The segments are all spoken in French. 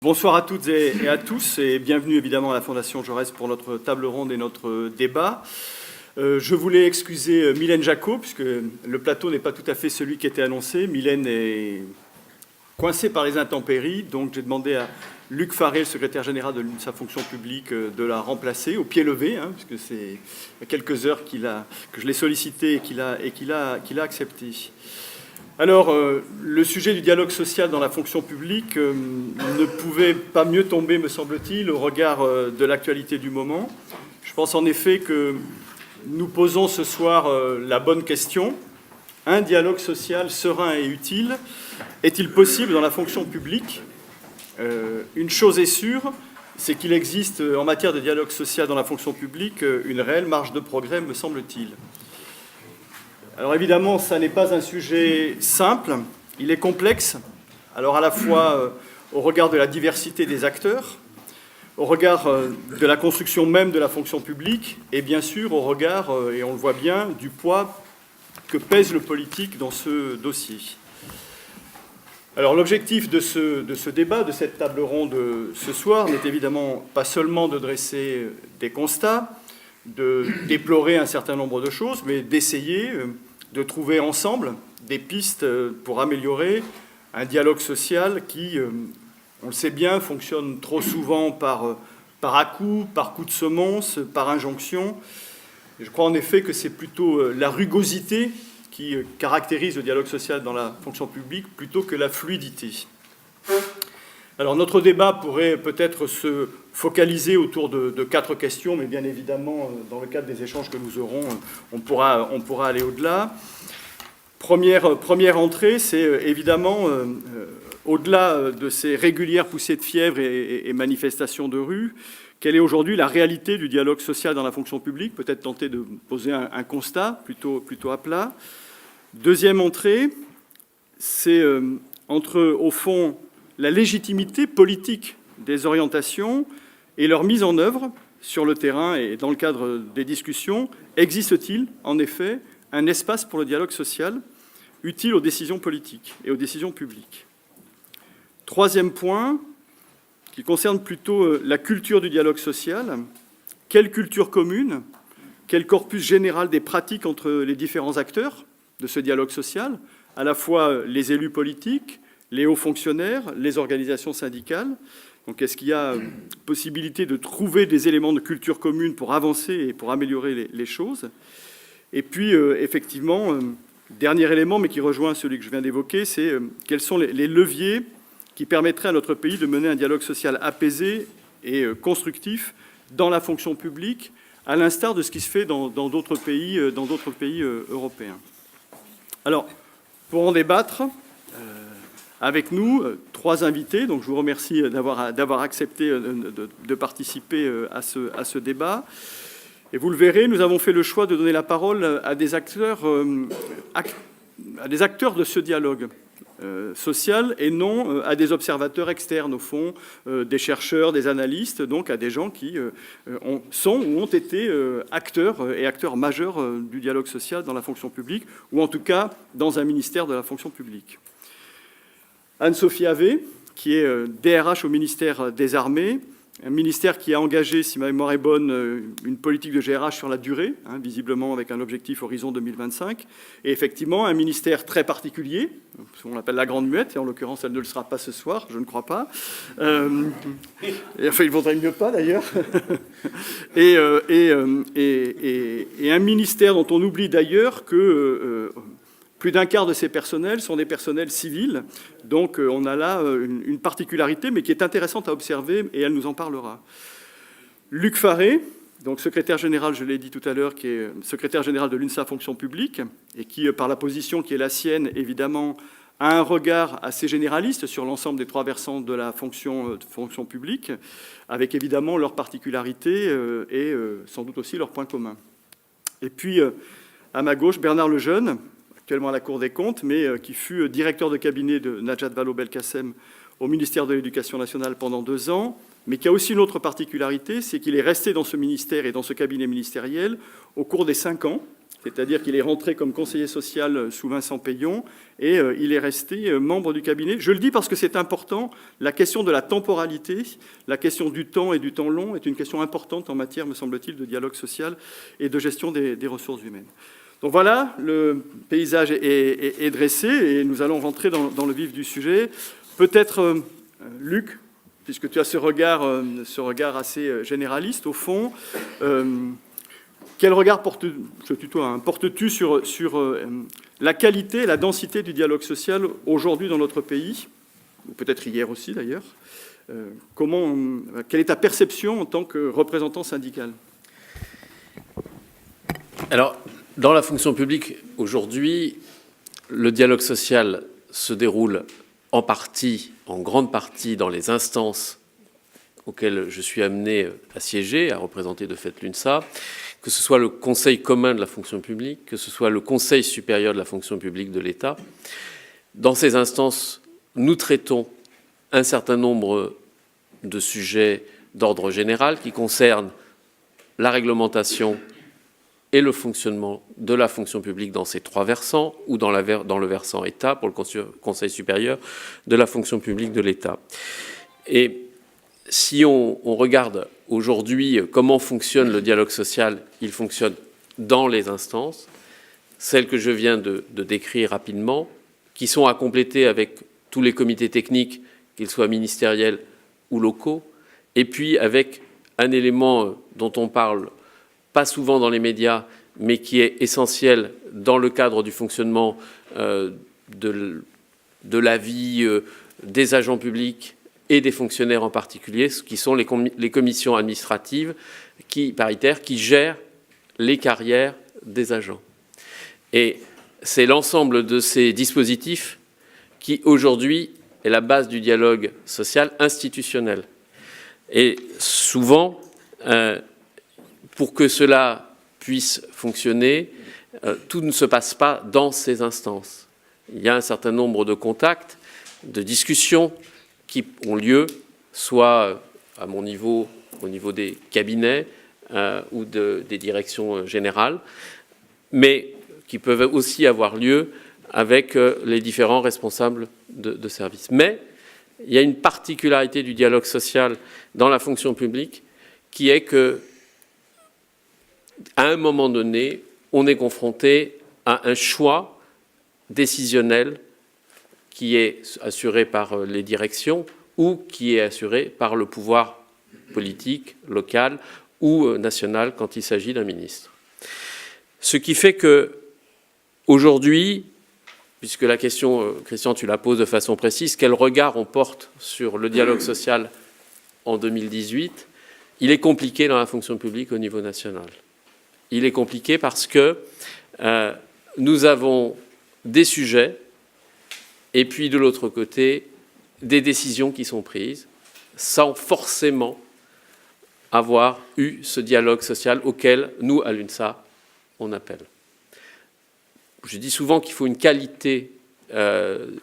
Bonsoir à toutes et à tous et bienvenue évidemment à la Fondation Jaurès pour notre table ronde et notre débat. Je voulais excuser Mylène Jacot puisque le plateau n'est pas tout à fait celui qui était annoncé. Mylène est coincée par les intempéries, donc j'ai demandé à Luc Faré, le secrétaire général de sa fonction publique, de la remplacer au pied levé, puisque c'est il y a quelques heures que je l'ai sollicité et qu'il a accepté. Alors, le sujet du dialogue social dans la fonction publique ne pouvait pas mieux tomber, me semble-t-il, au regard de l'actualité du moment. Je pense en effet que nous posons ce soir la bonne question. Un dialogue social serein et utile est-il possible dans la fonction publique ? Une chose est sûre, c'est qu'il existe en matière de dialogue social dans la fonction publique une réelle marge de progrès, me semble-t-il. Alors évidemment, ça n'est pas un sujet simple, il est complexe, alors à la fois au regard de la diversité des acteurs, au regard de la construction même de la fonction publique, et bien sûr au regard, et on le voit bien, du poids que pèse le politique dans ce dossier. Alors l'objectif de ce débat, de cette table ronde ce soir, n'est évidemment pas seulement de dresser des constats, de déplorer un certain nombre de choses, mais d'essayer de trouver ensemble des pistes pour améliorer un dialogue social qui, on le sait bien, fonctionne trop souvent par à-coups, par coup de semonce, par injonction. Et je crois en effet que c'est plutôt la rugosité qui caractérise le dialogue social dans la fonction publique plutôt que la fluidité. Alors notre débat pourrait peut-être se focaliser autour de 4 questions, mais bien évidemment, dans le cadre des échanges que nous aurons, on pourra aller au-delà. Première entrée, c'est évidemment, au-delà de ces régulières poussées de fièvre et manifestations de rue, quelle est aujourd'hui la réalité du dialogue social dans la fonction publique ? Peut-être tenter de poser un constat plutôt à plat. Deuxième entrée, c'est entre, au fond, la légitimité politique des orientations et leur mise en œuvre sur le terrain et dans le cadre des discussions. Existe-t-il, en effet, un espace pour le dialogue social utile aux décisions politiques et aux décisions publiques ? Troisième point, qui concerne plutôt la culture du dialogue social. Quelle culture commune ? Quel corpus général des pratiques entre les différents acteurs de ce dialogue social, à la fois les élus politiques, les hauts fonctionnaires, les organisations syndicales. Donc est-ce qu'il y a possibilité de trouver des éléments de culture commune pour avancer et pour améliorer les choses ? Et puis, effectivement, dernier élément, mais qui rejoint celui que je viens d'évoquer, c'est quels sont les leviers qui permettraient à notre pays de mener un dialogue social apaisé et constructif dans la fonction publique, à l'instar de ce qui se fait dans d'autres pays européens. Alors, pour en débattre, avec nous, 3 invités, donc je vous remercie d'avoir accepté de participer à ce débat. Et vous le verrez, nous avons fait le choix de donner la parole à des acteurs de ce dialogue social et non à des observateurs externes, au fond, des chercheurs, des analystes, donc à des gens qui sont ou ont été acteurs et acteurs majeurs du dialogue social dans la fonction publique, ou en tout cas dans un ministère de la fonction publique. Anne-Sophie Havé, qui est DRH au ministère des Armées, un ministère qui a engagé, si ma mémoire est bonne, une politique de GRH sur la durée, visiblement avec un objectif horizon 2025, et effectivement un ministère très particulier, on l'appelle la Grande Muette, et en l'occurrence elle ne le sera pas ce soir, je ne crois pas. Enfin, il vaudrait mieux pas d'ailleurs. Et un ministère dont on oublie d'ailleurs que plus d'un quart de ces personnels sont des personnels civils, donc on a là une particularité, mais qui est intéressante à observer, et elle nous en parlera. Luc Faré, donc secrétaire général, je l'ai dit tout à l'heure, qui est secrétaire général de l'UNSA Fonction publique, et qui, par la position qui est la sienne, évidemment, a un regard assez généraliste sur l'ensemble des 3 versants de la fonction publique, avec évidemment leurs particularités et sans doute aussi leurs points communs. Et puis, à ma gauche, Bernard Lejeune, actuellement à la Cour des comptes, mais qui fut directeur de cabinet de Najat Vallaud-Belkacem au ministère de l'Éducation nationale pendant 2 ans, mais qui a aussi une autre particularité, c'est qu'il est resté dans ce ministère et dans ce cabinet ministériel au cours des 5 ans c'est-à-dire qu'il est rentré comme conseiller social sous Vincent Peillon et il est resté membre du cabinet. Je le dis parce que c'est important, la question de la temporalité, la question du temps et du temps long est une question importante en matière, me semble-t-il, de dialogue social et de gestion des ressources humaines. Donc voilà, le paysage est dressé et nous allons rentrer dans le vif du sujet. Peut-être, Luc, puisque tu as ce regard assez généraliste au fond, quel regard portes-tu sur la qualité et la densité du dialogue social aujourd'hui dans notre pays, ou peut-être hier aussi d'ailleurs? Quelle est ta perception en tant que représentant syndical? Alors, dans la fonction publique, aujourd'hui, le dialogue social se déroule en grande partie, dans les instances auxquelles je suis amené à siéger, à représenter de fait l'UNSA, que ce soit le Conseil commun de la fonction publique, que ce soit le Conseil supérieur de la fonction publique de l'État. Dans ces instances, nous traitons un certain nombre de sujets d'ordre général qui concernent la réglementation et le fonctionnement de la fonction publique dans ces trois versants, ou dans le versant État, pour le Conseil supérieur de la fonction publique de l'État. Et si on regarde aujourd'hui comment fonctionne le dialogue social, il fonctionne dans les instances, celles que je viens de décrire rapidement, qui sont à compléter avec tous les comités techniques, qu'ils soient ministériels ou locaux, et puis avec un élément dont on parle pas souvent dans les médias, mais qui est essentiel dans le cadre du fonctionnement de la vie des agents publics et des fonctionnaires en particulier, ce qui sont les commissions administratives paritaires qui gèrent les carrières des agents. Et c'est l'ensemble de ces dispositifs qui, aujourd'hui, est la base du dialogue social institutionnel. Et souvent, pour que cela puisse fonctionner, tout ne se passe pas dans ces instances. Il y a un certain nombre de contacts, de discussions qui ont lieu, soit à mon niveau, au niveau des cabinets ou des directions générales, mais qui peuvent aussi avoir lieu avec les différents responsables de services. Mais il y a une particularité du dialogue social dans la fonction publique qui est que, à un moment donné, on est confronté à un choix décisionnel qui est assuré par les directions ou qui est assuré par le pouvoir politique, local ou national quand il s'agit d'un ministre. Ce qui fait que, aujourd'hui, puisque la question, Christian, tu la poses de façon précise, quel regard on porte sur le dialogue social en 2018, il est compliqué dans la fonction publique au niveau national. Il est compliqué parce que nous avons des sujets et puis de l'autre côté, des décisions qui sont prises sans forcément avoir eu ce dialogue social auquel nous, à l'UNSA, on appelle. Je dis souvent qu'il faut une qualité de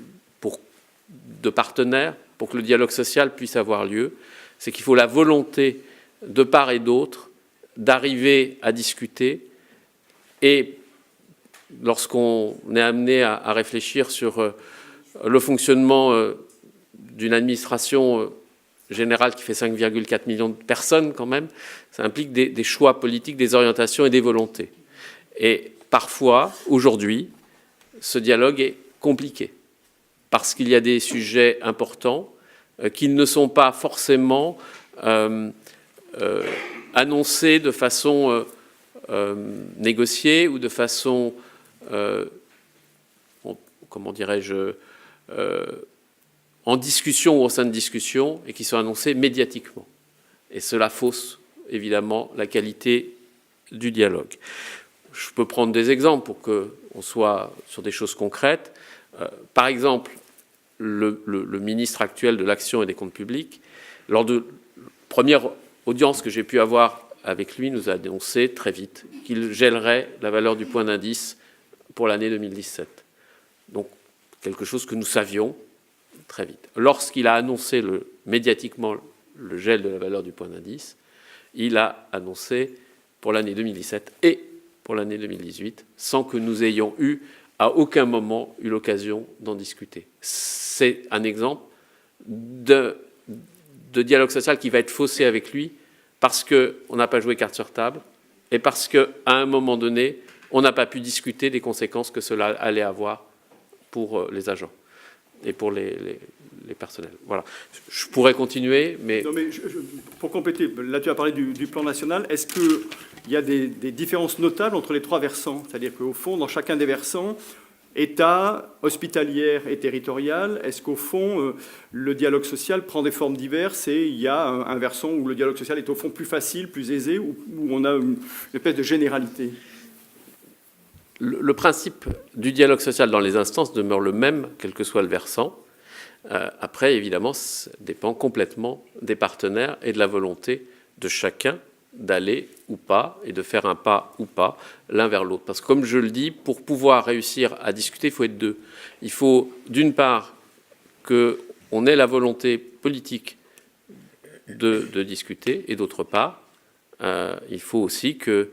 partenaire pour que le dialogue social puisse avoir lieu. C'est qu'il faut la volonté de part et d'autre d'arriver à discuter. Et lorsqu'on est amené à réfléchir sur le fonctionnement d'une administration générale qui fait 5,4 millions de personnes quand même, ça implique des choix politiques, des orientations et des volontés. Et parfois, aujourd'hui, ce dialogue est compliqué parce qu'il y a des sujets importants qui ne sont pas forcément annoncés de façon négociée ou de façon, comment dirais-je, en discussion ou au sein de discussion et qui sont annoncés médiatiquement. Et cela fausse évidemment la qualité du dialogue. Je peux prendre des exemples pour qu'on soit sur des choses concrètes. Par exemple, le ministre actuel de l'Action et des Comptes Publics, lors de la première audience que j'ai pu avoir avec lui, nous a annoncé très vite qu'il gèlerait la valeur du point d'indice pour l'année 2017. Donc, quelque chose que nous savions très vite. Lorsqu'il a annoncé médiatiquement le gel de la valeur du point d'indice, il a annoncé pour l'année 2017 et pour l'année 2018, sans que nous ayons à aucun moment eu l'occasion d'en discuter. C'est un exemple de dialogue social qui va être faussé avec lui parce qu'on n'a pas joué carte sur table et parce qu'à un moment donné, on n'a pas pu discuter des conséquences que cela allait avoir pour les agents et pour les personnels. Voilà. Je pourrais continuer, mais... Non, mais pour compléter, là tu as parlé du plan national. Est-ce qu'il y a des différences notables entre les trois versants? C'est-à-dire qu'au fond, dans chacun des versants, État, hospitalière et territoriale, est-ce qu'au fond, le dialogue social prend des formes diverses et il y a un versant où le dialogue social est au fond plus facile, plus aisé, où on a une espèce de généralité? Le principe du dialogue social dans les instances demeure le même, quel que soit le versant. Après, évidemment, ça dépend complètement des partenaires et de la volonté de chacun d'aller ou pas et de faire un pas ou pas l'un vers l'autre. Parce que comme je le dis, pour pouvoir réussir à discuter, il faut être deux. Il faut d'une part qu'on ait la volonté politique de discuter et d'autre part, il faut aussi que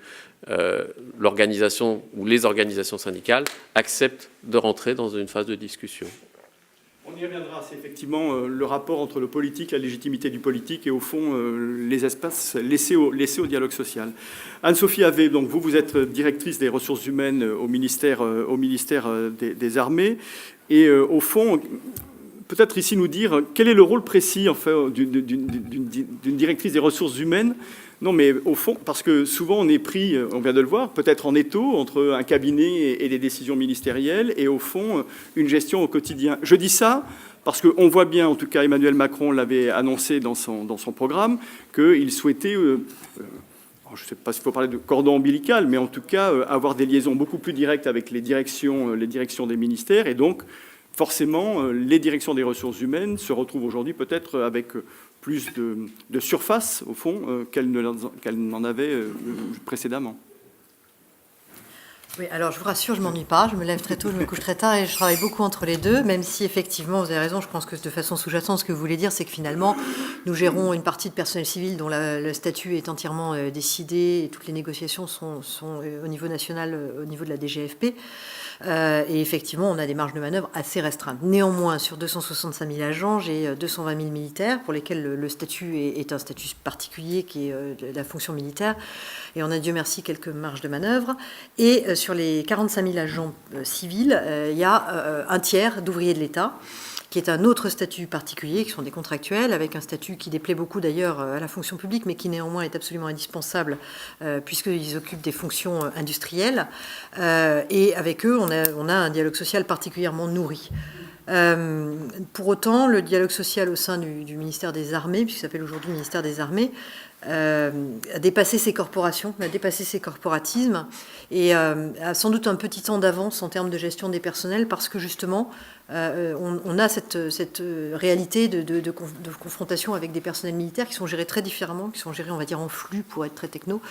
l'organisation ou les organisations syndicales acceptent de rentrer dans une phase de discussion. On y reviendra, c'est effectivement le rapport entre le politique, la légitimité du politique et au fond les espaces laissés au dialogue social. Anne-Sophie Havet, donc vous êtes directrice des ressources humaines au ministère des Armées et au fond, peut-être ici nous dire quel est le rôle précis en fait, d'une directrice des ressources humaines. Non, mais au fond, parce que souvent on est pris, on vient de le voir, peut-être en étau entre un cabinet et des décisions ministérielles et au fond une gestion au quotidien. Je dis ça parce qu'on voit bien, en tout cas Emmanuel Macron l'avait annoncé dans son programme, qu'il souhaitait, je ne sais pas s'il faut parler de cordon ombilical, mais en tout cas avoir des liaisons beaucoup plus directes avec les directions des ministères et donc forcément les directions des ressources humaines se retrouvent aujourd'hui peut-être avec plus de surface, au fond, qu'elle n'en avait précédemment. Oui, alors je vous rassure, je ne m'ennuie pas, je me lève très tôt, je me couche très tard et je travaille beaucoup entre les deux, même si effectivement, vous avez raison, je pense que de façon sous-jacente, ce que vous voulez dire, c'est que finalement, nous gérons une partie de personnel civil dont le statut est entièrement décidé et toutes les négociations sont au niveau national, au niveau de la DGFP. Et effectivement, on a des marges de manœuvre assez restreintes. Néanmoins, sur 265 000 agents, j'ai 220 000 militaires pour lesquels le statut est un statut particulier qui est la fonction militaire. Et on a, Dieu merci, quelques marges de manœuvre. Et sur les 45 000 agents civils, il y a un tiers d'ouvriers de l'État, qui est un autre statut particulier, qui sont des contractuels, avec un statut qui déplaît beaucoup d'ailleurs à la fonction publique, mais qui néanmoins est absolument indispensable, puisqu'ils occupent des fonctions industrielles. Et avec eux, on a un dialogue social particulièrement nourri. Pour autant, le dialogue social au sein du ministère des Armées, puisqu'il s'appelle aujourd'hui ministère des Armées, a dépassé ses corporations, a dépassé ses corporatismes, et a sans doute un petit temps d'avance en termes de gestion des personnels, parce que justement, on a cette réalité de confrontation avec des personnels militaires qui sont gérés très différemment, qui sont gérés, on va dire, en flux pour être très techno.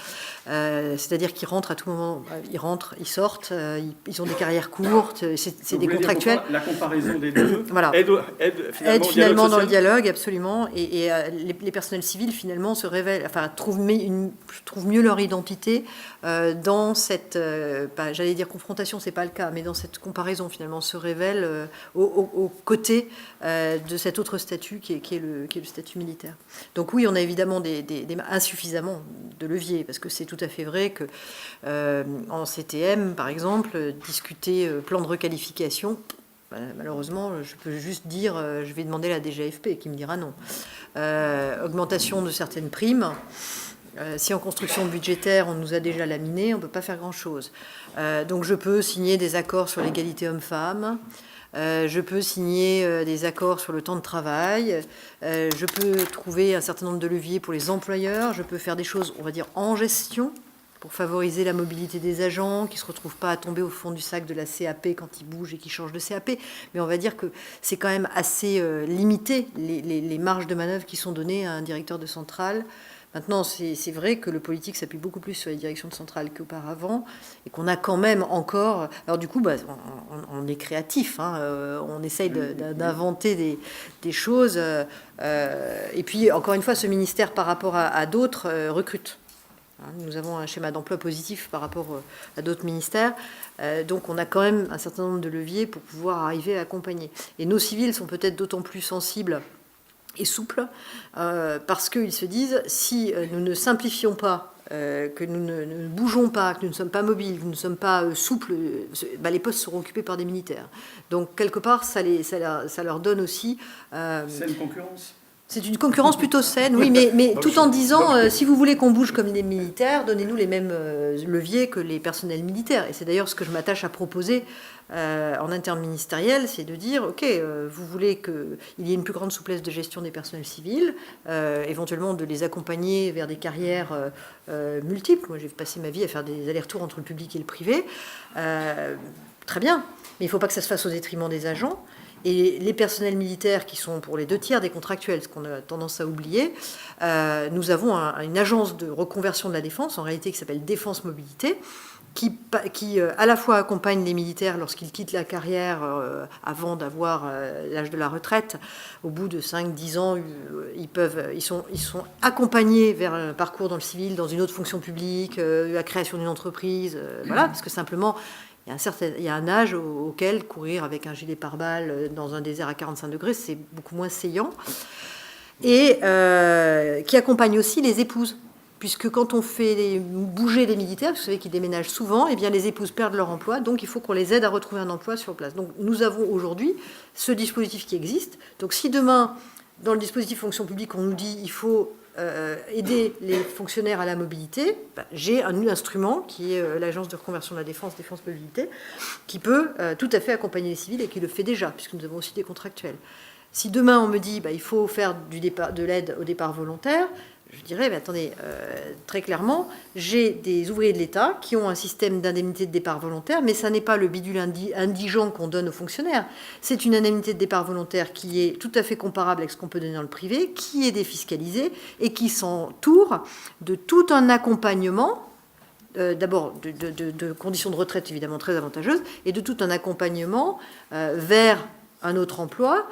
C'est-à-dire qu'ils rentrent à tout moment, ils rentrent, ils sortent, ils ont des carrières courtes, c'est des contractuels. La comparaison des deux voilà. aide finalement dans le dialogue, absolument. Et les personnels civils, finalement, se révèlent, enfin, trouvent mieux leur identité dans cette, j'allais dire confrontation, c'est pas le cas, mais dans cette comparaison, finalement, se révèlent aux côtés de cet autre statut qui est le statut militaire. Donc oui, on a évidemment insuffisamment de leviers, parce que c'est tout à fait vrai que en CTM, par exemple, discuter plan de requalification, malheureusement, je peux juste dire, je vais demander la DGFP qui me dira non. Augmentation de certaines primes. Si en construction budgétaire, on nous a déjà laminé, on ne peut pas faire grand-chose. Donc je peux signer des accords sur l'égalité homme-femme. Je peux signer des accords sur le temps de travail, je peux trouver un certain nombre de leviers pour les employeurs, je peux faire des choses, on va dire, en gestion, pour favoriser la mobilité des agents, qui ne se retrouvent pas à tomber au fond du sac de la CAP quand ils bougent et qu'ils changent de CAP. Mais on va dire que c'est quand même assez limité, les marges de manœuvre qui sont données à un directeur de centrale. Maintenant, c'est vrai que le politique s'appuie beaucoup plus sur les directions de centrale qu'auparavant, et qu'on a quand même encore... Alors du coup, on est créatif, hein, on essaye d'inventer des choses, et puis, encore une fois, ce ministère, par rapport à d'autres, recrute. Nous avons un schéma d'emploi positif par rapport à d'autres ministères. Donc on a quand même un certain nombre de leviers pour pouvoir arriver à accompagner. Et nos civils sont peut-être d'autant plus sensibles et souples parce qu'ils se disent, si nous ne simplifions pas, que nous ne bougeons pas, que nous ne sommes pas mobiles, que nous ne sommes pas souples, les postes seront occupés par des militaires. Donc quelque part, ça leur donne aussi... C'est une concurrence. C'est une concurrence plutôt saine, oui, mais tout en disant, si vous voulez qu'on bouge comme les militaires, donnez-nous les mêmes leviers que les personnels militaires. Et c'est d'ailleurs ce que je m'attache à proposer en interministériel, c'est de dire, OK, vous voulez qu'il y ait une plus grande souplesse de gestion des personnels civils, éventuellement de les accompagner vers des carrières multiples. Moi, j'ai passé ma vie à faire des allers-retours entre le public et le privé. Très bien, mais il ne faut pas que ça se fasse au détriment des agents. Et les personnels militaires, qui sont pour les 2 tiers des contractuels, ce qu'on a tendance à oublier, nous avons une agence de reconversion de la défense, en réalité qui s'appelle Défense Mobilité, qui à la fois accompagne les militaires lorsqu'ils quittent la carrière avant d'avoir l'âge de la retraite. Au bout de 5-10 ans, ils sont accompagnés vers un parcours dans le civil, dans une autre fonction publique, la création d'une entreprise, voilà, parce que simplement... Il y a un âge auquel courir avec un gilet pare-balles dans un désert à 45 degrés, c'est beaucoup moins saillant. Et qui accompagne aussi les épouses. Puisque quand on fait bouger les militaires, vous savez qu'ils déménagent souvent, eh bien les épouses perdent leur emploi, donc il faut qu'on les aide à retrouver un emploi sur place. Donc nous avons aujourd'hui ce dispositif qui existe. Donc si demain, dans le dispositif fonction publique, on nous dit il faut... aider les fonctionnaires à la mobilité, j'ai un instrument qui est l'Agence de reconversion de la défense, Défense Mobilité, qui peut tout à fait accompagner les civils et qui le fait déjà, puisque nous avons aussi des contractuels. Si demain on me dit il faut faire de l'aide au départ volontaire, je dirais, attendez, très clairement, j'ai des ouvriers de l'État qui ont un système d'indemnité de départ volontaire, mais ça n'est pas le bidule indigent qu'on donne aux fonctionnaires. C'est une indemnité de départ volontaire qui est tout à fait comparable avec ce qu'on peut donner dans le privé, qui est défiscalisée et qui s'entoure de tout un accompagnement, d'abord de conditions de retraite évidemment très avantageuses, et de tout un accompagnement vers un autre emploi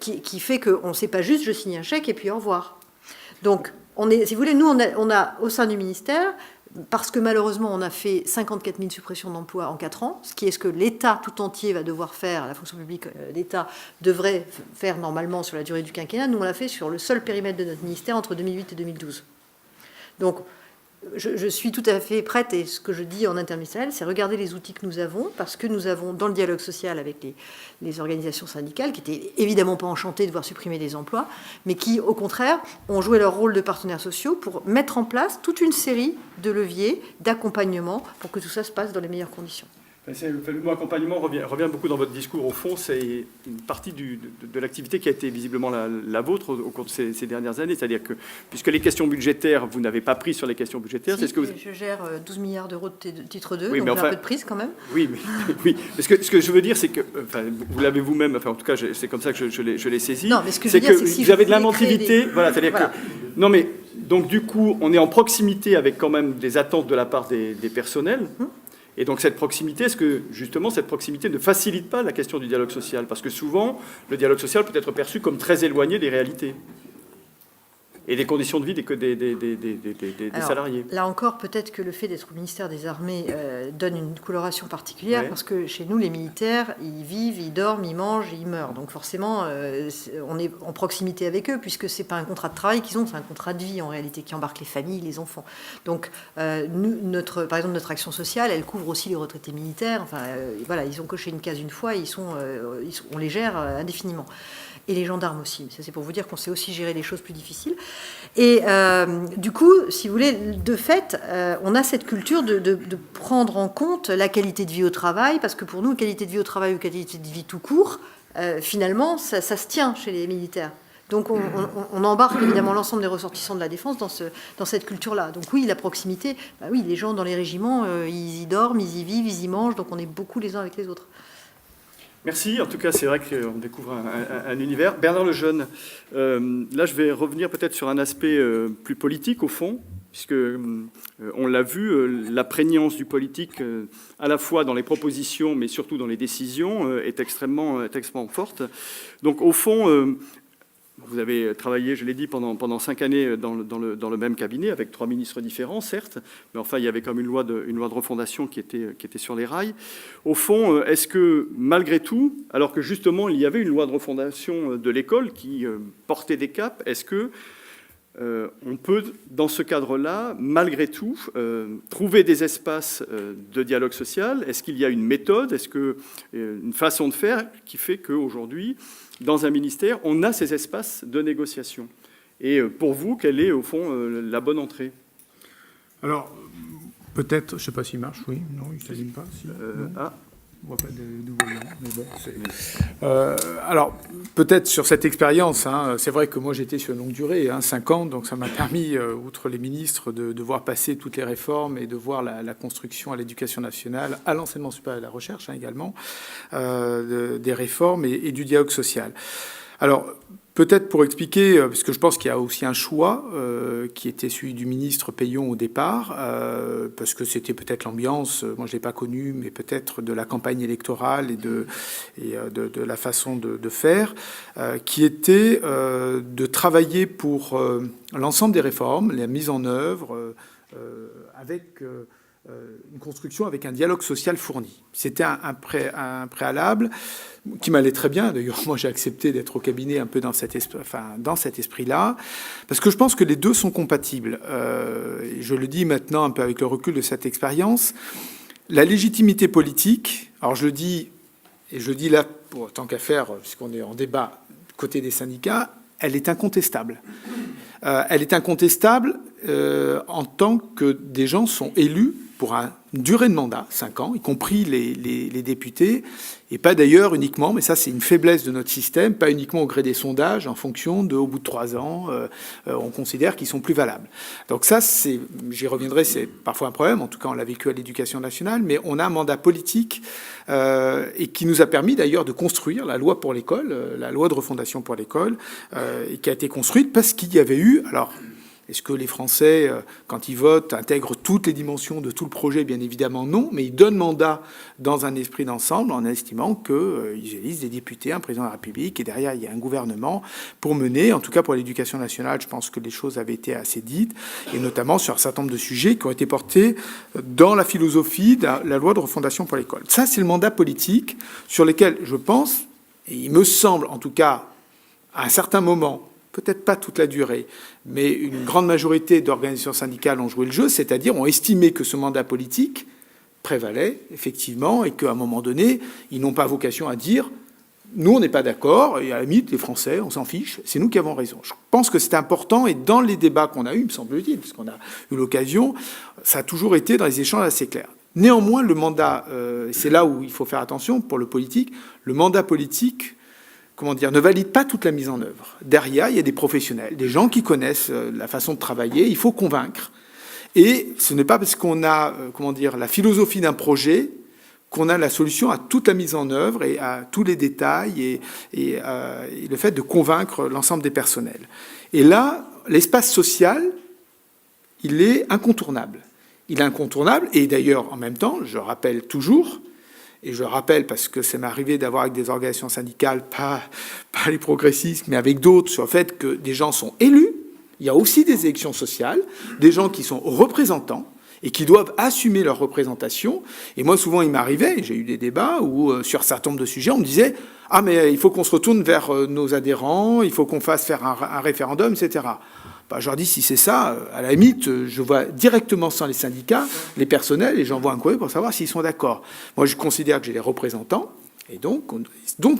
qui fait qu'on ne sait pas juste je signe un chèque et puis au revoir. Donc, si vous voulez, nous, on a au sein du ministère, parce que malheureusement, on a fait 54 000 suppressions d'emplois en 4 ans, ce qui est ce que l'État tout entier va devoir faire, la fonction publique d'État devrait faire normalement sur la durée du quinquennat. Nous, on l'a fait sur le seul périmètre de notre ministère entre 2008 et 2012. Donc, je suis tout à fait prête, et ce que je dis en interministériel, c'est regarder les outils que nous avons, parce que nous avons, dans le dialogue social avec les organisations syndicales, qui étaient évidemment pas enchantées de voir supprimer des emplois, mais qui, au contraire, ont joué leur rôle de partenaires sociaux pour mettre en place toute une série de leviers d'accompagnement pour que tout ça se passe dans les meilleures conditions. Le mot accompagnement revient beaucoup dans votre discours. Au fond, c'est une partie de l'activité qui a été visiblement la vôtre au cours de ces dernières années. C'est-à-dire que, puisque les questions budgétaires, vous n'avez pas pris sur les questions budgétaires... Si, c'est ce que vous... Je gère 12 milliards d'euros de titre 2, oui, donc j'ai un peu de prise quand même. Oui, oui. Ce que je veux dire, c'est que, vous l'avez vous-même, en tout cas, c'est comme ça que je l'ai saisi. Non, mais ce que je veux dire, c'est que si vous avez de l'inventivité, voilà, c'est-à-dire que... Non, mais, donc du coup, on est en proximité avec quand même des attentes de la part des personnels. Et donc cette proximité, est-ce que justement cette proximité ne facilite pas la question du dialogue social? Parce que souvent, le dialogue social peut être perçu comme très éloigné des réalités et des conditions de vie des salariés. Là encore, peut-être que le fait d'être au ministère des Armées donne une coloration particulière, parce que chez nous, les militaires, ils vivent, ils dorment, ils mangent, ils meurent. Donc forcément, on est en proximité avec eux, puisque c'est pas un contrat de travail qu'ils ont, c'est un contrat de vie en réalité, qui embarque les familles, les enfants. Donc, par exemple, notre action sociale, elle couvre aussi les retraités militaires. Enfin, voilà, ils ont coché une case une fois, on les gère indéfiniment. Et les gendarmes aussi. Ça, c'est pour vous dire qu'on sait aussi gérer les choses plus difficiles. Et du coup, si vous voulez, de fait, on a cette culture de prendre en compte la qualité de vie au travail, parce que pour nous, qualité de vie au travail ou qualité de vie tout court, finalement, ça se tient chez les militaires. Donc on embarque évidemment l'ensemble des ressortissants de la défense dans cette culture-là. Donc oui, la proximité, oui, les gens dans les régiments, ils y dorment, ils y vivent, ils y mangent, donc on est beaucoup les uns avec les autres. Merci. En tout cas, c'est vrai qu'on découvre un univers. Bernard Lejeune, là, je vais revenir peut-être sur un aspect plus politique, au fond, puisque on l'a vu, la prégnance du politique, à la fois dans les propositions, mais surtout dans les décisions, est extrêmement forte. Donc, au fond, vous avez travaillé, je l'ai dit, pendant 5 années dans le même cabinet, avec 3 ministres différents, certes, mais enfin, il y avait comme une loi de refondation qui était sur les rails. Au fond, est-ce que, malgré tout, alors que justement, il y avait une loi de refondation de l'école qui portait des caps, est-ce que on peut, dans ce cadre-là, malgré tout, trouver des espaces de dialogue social? Est-ce qu'il y a une méthode, est-ce qu'une façon de faire qui fait qu'aujourd'hui, dans un ministère, on a ces espaces de négociation? Et pour vous, quelle est, au fond, la bonne entrée? Alors, peut-être, je ne sais pas s'il marche, oui, non, il ne s'allume pas. Si, on ne voit pas de nouveau nom, mais bon. Alors, peut-être sur cette expérience, c'est vrai que moi j'étais sur une longue durée, 5 ans, donc ça m'a permis, outre les ministres, de voir passer toutes les réformes et de voir la construction à l'éducation nationale, à l'enseignement supérieur et à la recherche également, des réformes et du dialogue social. Alors, peut-être pour expliquer, parce que je pense qu'il y a aussi un choix qui était celui du ministre Payon au départ, parce que c'était peut-être l'ambiance, moi je ne l'ai pas connue, mais peut-être de la campagne électorale et de la façon de faire, qui était de travailler pour l'ensemble des réformes, la mise en œuvre, avec une construction avec un dialogue social fourni. C'était un préalable qui m'allait très bien. D'ailleurs, moi, j'ai accepté d'être au cabinet un peu dans cet esprit-là, parce que je pense que les deux sont compatibles. Et je le dis maintenant un peu avec le recul de cette expérience. La légitimité politique, alors je le dis, et je le dis là, tant qu'à faire, puisqu'on est en débat côté des syndicats, elle est incontestable. Elle est incontestable en tant que des gens sont élus pour une durée de mandat, 5 ans, y compris les députés, et pas d'ailleurs uniquement, mais ça c'est une faiblesse de notre système, pas uniquement au gré des sondages, en fonction de, au bout de 3 ans, on considère qu'ils sont plus valables. Donc ça, j'y reviendrai, c'est parfois un problème, en tout cas on l'a vécu à l'éducation nationale, mais on a un mandat politique et qui nous a permis d'ailleurs de construire la loi pour l'école, la loi de refondation pour l'école, et qui a été construite parce qu'il y avait eu, alors... Est-ce que les Français, quand ils votent, intègrent toutes les dimensions de tout le projet? Bien évidemment non, mais ils donnent mandat dans un esprit d'ensemble en estimant qu'ils élisent des députés, un président de la République, et derrière il y a un gouvernement pour mener, en tout cas pour l'éducation nationale, je pense que les choses avaient été assez dites, et notamment sur un certain nombre de sujets qui ont été portés dans la philosophie de la loi de refondation pour l'école. Ça, c'est le mandat politique sur lequel je pense, et il me semble en tout cas, à un certain moment, peut-être pas toute la durée, mais une grande majorité d'organisations syndicales ont joué le jeu, c'est-à-dire ont estimé que ce mandat politique prévalait, effectivement, et qu'à un moment donné, ils n'ont pas vocation à dire « nous, on n'est pas d'accord, et à la limite, les Français, on s'en fiche, c'est nous qui avons raison ». Je pense que c'est important, et dans les débats qu'on a eus, me semble-t-il, parce qu'on a eu l'occasion, ça a toujours été dans les échanges assez clairs. Néanmoins, le mandat, c'est là où il faut faire attention pour le politique, le mandat politique ne valide pas toute la mise en œuvre. Derrière, il y a des professionnels, des gens qui connaissent la façon de travailler. Il faut convaincre. Et ce n'est pas parce qu'on a, la philosophie d'un projet qu'on a la solution à toute la mise en œuvre et à tous les détails et le fait de convaincre l'ensemble des personnels. Et là, l'espace social, il est incontournable. Il est incontournable. Et d'ailleurs, en même temps, je rappelle toujours... Et je rappelle, parce que ça m'est arrivé d'avoir avec des organisations syndicales, pas les progressistes, mais avec d'autres, sur le fait que des gens sont élus. Il y a aussi des élections sociales, des gens qui sont représentants et qui doivent assumer leur représentation. Et moi, souvent, il m'arrivait, j'ai eu des débats où, sur un certain nombre de sujets, on me disait « Ah, mais il faut qu'on se retourne vers nos adhérents, il faut qu'on fasse faire un référendum, etc. » Je leur dis, si c'est ça, à la limite, je vois directement sans les syndicats, les personnels, et j'envoie un courrier pour savoir s'ils sont d'accord. Moi, je considère que j'ai les représentants, et donc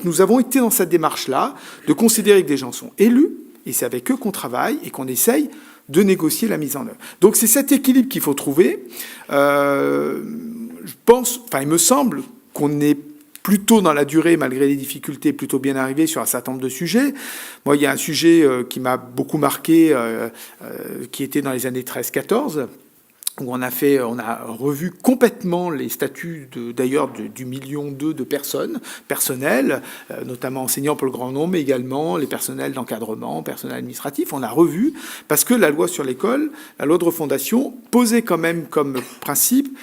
nous avons été dans cette démarche-là, de considérer que des gens sont élus, et c'est avec eux qu'on travaille, et qu'on essaye de négocier la mise en œuvre. Donc c'est cet équilibre qu'il faut trouver. Je pense, il me semble qu'on est plutôt dans la durée, malgré les difficultés, plutôt bien arrivé sur un certain nombre de sujets. Moi, il y a un sujet qui m'a beaucoup marqué, qui était dans les années 13-14, où on a revu complètement les statuts du 1,2 million de personnes, personnels, notamment enseignants pour le grand nombre, mais également les personnels d'encadrement, personnel administratif. On a revu, parce que la loi sur l'école, la loi de refondation, posait quand même comme principe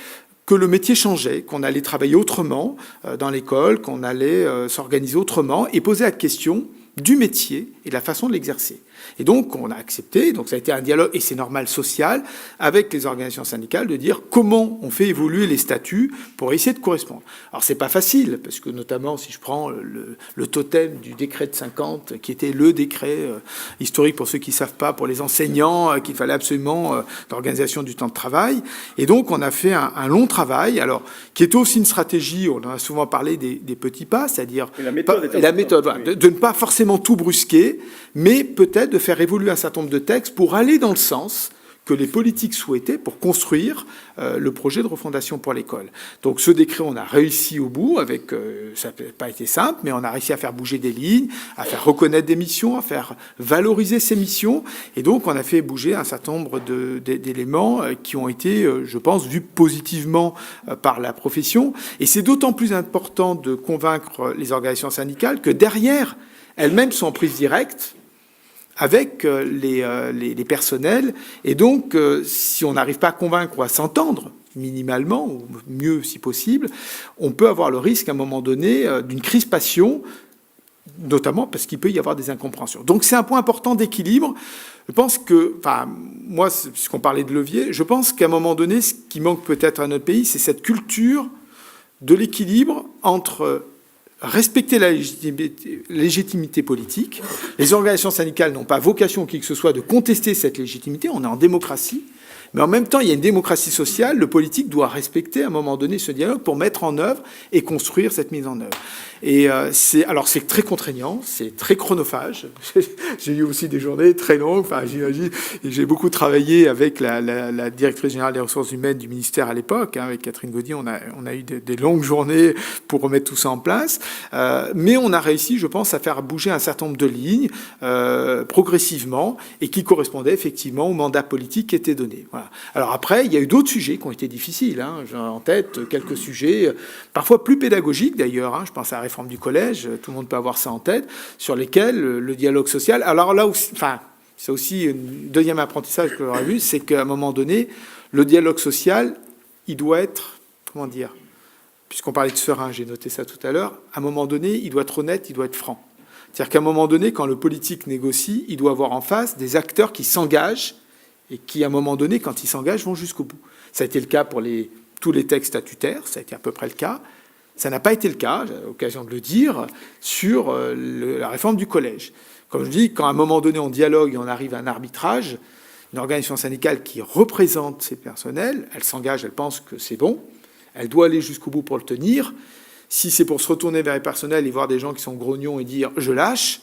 que le métier changeait, qu'on allait travailler autrement dans l'école, qu'on allait s'organiser autrement, et poser la question du métier et de la façon de l'exercer. Et donc, on a accepté, donc ça a été un dialogue, et c'est normal, social, avec les organisations syndicales, de dire comment on fait évoluer les statuts pour essayer de correspondre. Alors, c'est pas facile, parce que notamment, si je prends le totem du décret de 50, qui était le décret historique, pour ceux qui ne savent pas, pour les enseignants, qu'il fallait absolument l'organisation du temps de travail. Et donc, on a fait un long travail, alors, qui était aussi une stratégie, on en a souvent parlé des petits pas, c'est-à-dire la méthode, voilà, de ne pas forcément tout brusquer, mais peut-être de faire évoluer un certain nombre de textes pour aller dans le sens que les politiques souhaitaient pour construire le projet de refondation pour l'école. Donc ce décret, on a réussi au bout, avec ça n'a pas été simple, mais on a réussi à faire bouger des lignes, à faire reconnaître des missions, à faire valoriser ces missions, et donc on a fait bouger un certain nombre d'éléments qui ont été, je pense, vus positivement par la profession. Et c'est d'autant plus important de convaincre les organisations syndicales que derrière, elles-mêmes sont en prise directe avec les personnels. Et donc, si on n'arrive pas à convaincre ou à s'entendre minimalement, ou mieux si possible, on peut avoir le risque à un moment donné d'une crispation, notamment parce qu'il peut y avoir des incompréhensions. Donc c'est un point important d'équilibre. Je pense que, enfin, moi, puisqu'on parlait de levier, je pense qu'à un moment donné, ce qui manque peut-être à notre pays, c'est cette culture de l'équilibre entre respecter la légitimité politique. Les organisations syndicales n'ont pas vocation, qui que ce soit, de contester cette légitimité. On est en démocratie. Mais en même temps, il y a une démocratie sociale. Le politique doit respecter, à un moment donné, ce dialogue pour mettre en œuvre et construire cette mise en œuvre. Et c'est très contraignant, c'est très chronophage. J'ai eu aussi des journées très longues. Enfin, j'imagine. Et j'ai beaucoup travaillé avec la directrice générale des ressources humaines du ministère à l'époque, hein, avec Catherine Gaudy. On a eu des longues journées pour remettre tout ça en place. Mais on a réussi, je pense, à faire bouger un certain nombre de lignes progressivement et qui correspondaient effectivement au mandat politique qui était donné. Voilà. Alors après, il y a eu d'autres sujets qui ont été difficiles. Hein. J'ai en tête quelques sujets, parfois plus pédagogiques d'ailleurs. Hein. Je pense à la réforme du collège, tout le monde peut avoir ça en tête, sur lesquels le dialogue social... Alors là, enfin, c'est aussi un deuxième apprentissage que j'aurais vu, c'est qu'à un moment donné, le dialogue social, il doit être, comment dire, puisqu'on parlait de serein, j'ai noté ça tout à l'heure, à un moment donné, il doit être honnête, il doit être franc. C'est-à-dire qu'à un moment donné, quand le politique négocie, il doit avoir en face des acteurs qui s'engagent et qui, à un moment donné, quand ils s'engagent, vont jusqu'au bout. Ça a été le cas pour tous les textes statutaires, ça a été à peu près le cas. Ça n'a pas été le cas, j'ai l'occasion de le dire, sur la réforme du collège. Comme je dis, quand à un moment donné on dialogue et on arrive à un arbitrage, une organisation syndicale qui représente ses personnels, elle s'engage, elle pense que c'est bon, elle doit aller jusqu'au bout pour le tenir. Si c'est pour se retourner vers les personnels et voir des gens qui sont grognons et dire « je lâche »,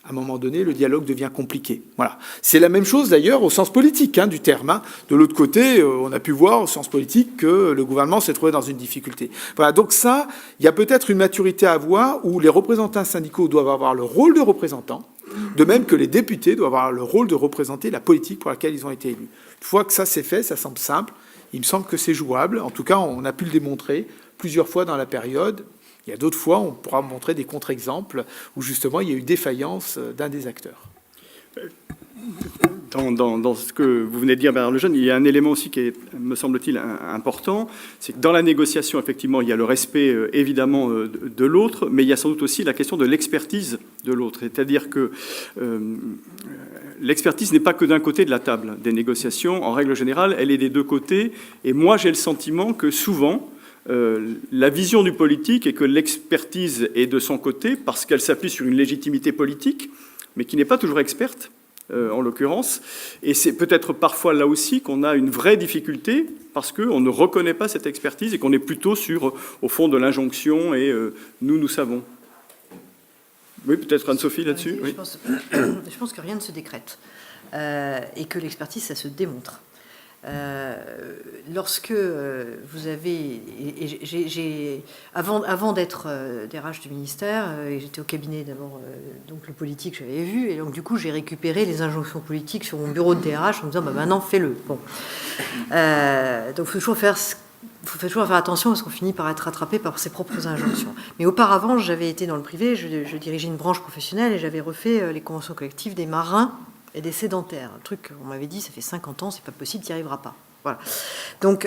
à un moment donné, le dialogue devient compliqué. Voilà. C'est la même chose d'ailleurs au sens politique du terme. Hein. De l'autre côté, on a pu voir au sens politique que le gouvernement s'est trouvé dans une difficulté. Voilà. Donc ça, il y a peut-être une maturité à avoir où les représentants syndicaux doivent avoir le rôle de représentants, de même que les députés doivent avoir le rôle de représenter la politique pour laquelle ils ont été élus. Une fois que ça c'est fait, ça semble simple. Il me semble que c'est jouable. En tout cas, on a pu le démontrer plusieurs fois dans la période. Il y a d'autres fois, on pourra montrer des contre-exemples où justement il y a eu défaillance d'un des acteurs. Dans ce que vous venez de dire, Bernard Lejeune, il y a un élément aussi qui est, me semble-t-il, important, c'est que dans la négociation, effectivement, il y a le respect, évidemment, de l'autre, mais il y a sans doute aussi la question de l'expertise de l'autre. C'est-à-dire que l'expertise n'est pas que d'un côté de la table des négociations. En règle générale, elle est des deux côtés. Et moi, j'ai le sentiment que souvent, la vision du politique est que l'expertise est de son côté parce qu'elle s'appuie sur une légitimité politique, mais qui n'est pas toujours experte, en l'occurrence. Et c'est peut-être parfois là aussi qu'on a une vraie difficulté parce qu'on ne reconnaît pas cette expertise et qu'on est plutôt sur, au fond, de l'injonction et nous savons. Oui, peut-être Anne-Sophie là-dessus. Oui. Je pense que rien ne se décrète et que l'expertise, ça se démontre. Lorsque vous avez, avant d'être DRH du ministère, j'étais au cabinet d'abord, donc le politique j'avais vu, et donc du coup j'ai récupéré les injonctions politiques sur mon bureau de DRH en me disant maintenant fais-le. Bon. Donc il faut toujours faire attention parce qu'on finit par être rattrapé par ses propres injonctions. Mais auparavant, j'avais été dans le privé, je dirigeais une branche professionnelle et j'avais refait les conventions collectives des marins et des sédentaires. Un truc, on m'avait dit, ça fait 50 ans, c'est pas possible, tu n'y arriveras pas. Voilà. Donc,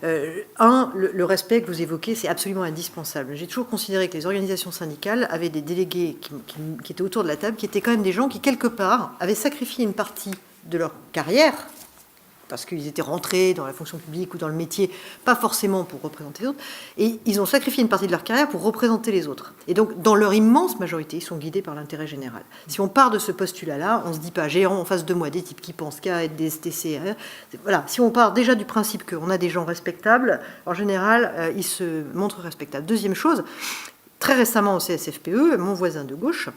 le respect que vous évoquez, c'est absolument indispensable. J'ai toujours considéré que les organisations syndicales avaient des délégués qui étaient autour de la table, qui étaient quand même des gens qui, quelque part, avaient sacrifié une partie de leur carrière, parce qu'ils étaient rentrés dans la fonction publique ou dans le métier, pas forcément pour représenter les autres, et ils ont sacrifié une partie de leur carrière pour représenter les autres. Et donc, dans leur immense majorité, ils sont guidés par l'intérêt général. Si on part de ce postulat-là, on ne se dit pas, j'ai en face de moi des types qui pensent qu'à être des STC. Voilà. Si on part déjà du principe qu'on a des gens respectables, en général, ils se montrent respectables. Deuxième chose, très récemment au CSFPE, mon voisin de gauche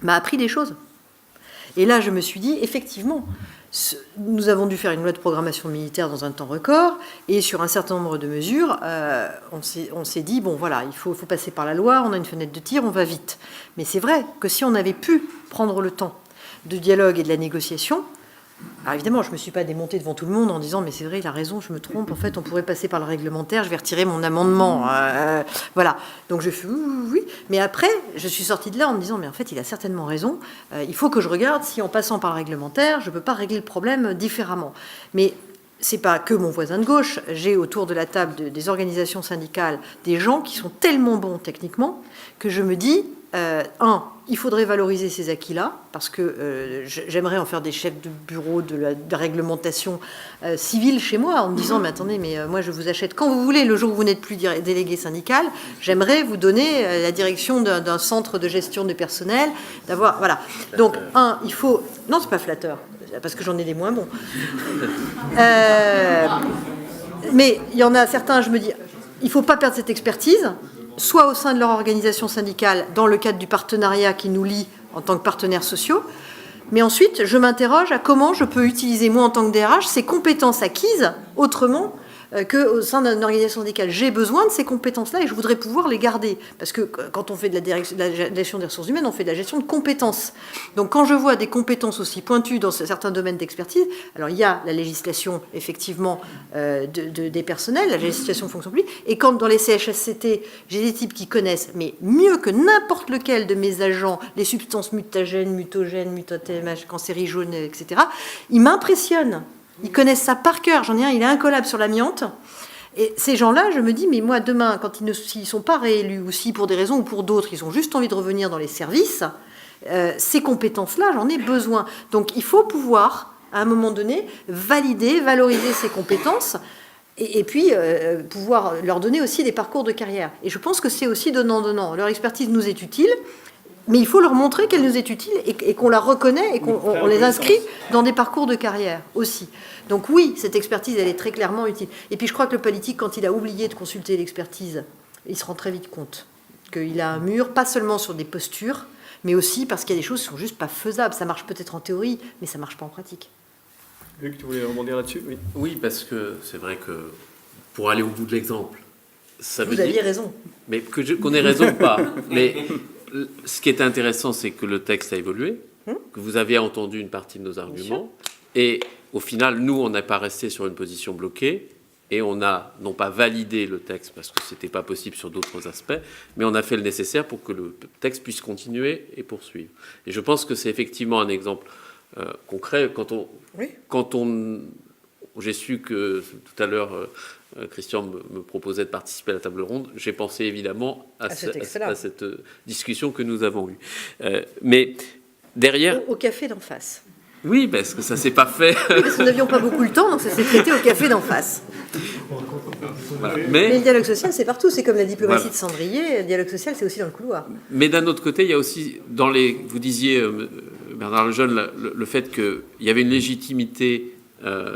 m'a appris des choses. Et là, je me suis dit, effectivement, nous avons dû faire une loi de programmation militaire dans un temps record, et sur un certain nombre de mesures, on s'est dit, bon voilà, il faut passer par la loi, on a une fenêtre de tir, on va vite. Mais c'est vrai que si on avait pu prendre le temps de dialogue et de la négociation, alors évidemment, je ne me suis pas démontée devant tout le monde en disant, mais c'est vrai, il a raison, je me trompe, en fait, on pourrait passer par le réglementaire, je vais retirer mon amendement. Voilà. Donc je fais oui. Mais après, je suis sortie de là en me disant, mais en fait, il a certainement raison. Il faut que je regarde si en passant par le réglementaire, je ne peux pas régler le problème différemment. Mais c'est pas que mon voisin de gauche. J'ai autour de la table des organisations syndicales des gens qui sont tellement bons techniquement que je me dis, il faudrait valoriser ces acquis-là, parce que j'aimerais en faire des chefs de bureau de la réglementation civile chez moi, en me disant, mais attendez, mais moi je vous achète quand vous voulez, le jour où vous n'êtes plus délégué syndical, j'aimerais vous donner la direction d'un centre de gestion de personnel, d'avoir, voilà. Donc, il faut... Non, c'est pas flatteur, parce que j'en ai des moins bons. Mais il y en a certains, je me dis, il ne faut pas perdre cette expertise, soit au sein de leur organisation syndicale, dans le cadre du partenariat qui nous lie en tant que partenaires sociaux, mais ensuite, je m'interroge à comment je peux utiliser, moi, en tant que DRH, ces compétences acquises autrement qu'au sein d'une organisation syndicale. J'ai besoin de ces compétences-là et je voudrais pouvoir les garder. Parce que quand on fait de la gestion des ressources humaines, on fait de la gestion de compétences. Donc quand je vois des compétences aussi pointues dans certains domaines d'expertise, alors il y a la législation, effectivement, des personnels, la législation de fonction publique, et quand dans les CHSCT, j'ai des types qui connaissent, mais mieux que n'importe lequel de mes agents, les substances mutagènes, mutogènes, cancérigènes, etc., ils m'impressionnent. Ils connaissent ça par cœur. J'en ai un, il est incollable sur l'amiante. Et ces gens-là, je me dis, mais moi, demain, quand s'ils ne sont pas réélus, ou si pour des raisons ou pour d'autres, ils ont juste envie de revenir dans les services, ces compétences-là, j'en ai besoin. Donc, il faut pouvoir, à un moment donné, valider, valoriser ces compétences, et puis pouvoir leur donner aussi des parcours de carrière. Et je pense que c'est aussi donnant-donnant. Leur expertise nous est utile, mais il faut leur montrer qu'elle nous est utile et qu'on la reconnaît et qu'on les inscrit dans des parcours de carrière aussi. Donc oui, cette expertise, elle est très clairement utile. Et puis je crois que le politique, quand il a oublié de consulter l'expertise, il se rend très vite compte qu'il a un mur, pas seulement sur des postures, mais aussi parce qu'il y a des choses qui ne sont juste pas faisables. Ça marche peut-être en théorie, mais ça ne marche pas en pratique. Luc, tu voulais rebondir là-dessus ? Oui, parce que c'est vrai que, pour aller au bout de l'exemple, ça veut dire... Vous aviez raison. Mais qu'on ait raison ou pas. Mais ce qui est intéressant, c'est que le texte a évolué, que vous avez entendu une partie de nos arguments, et au final, nous, on n'est pas resté sur une position bloquée, et on a non pas validé le texte parce que ce n'était pas possible sur d'autres aspects, mais on a fait le nécessaire pour que le texte puisse continuer et poursuivre. Et je pense que c'est effectivement un exemple concret. Quand j'ai su que tout à l'heure Christian me proposait de participer à la table ronde, j'ai pensé évidemment à cette discussion que nous avons eue. Mais derrière... Au café d'en face. Oui, parce que ça ne s'est pas fait. Oui, parce que nous n'avions pas beaucoup le temps, donc ça s'est traité au café d'en face. Voilà. Mais le dialogue social, c'est partout. C'est comme la diplomatie de Cendrier. Le dialogue social, c'est aussi dans le couloir. Mais d'un autre côté, il y a aussi, vous disiez, Bernard Lejeune, le fait qu'il y avait une légitimité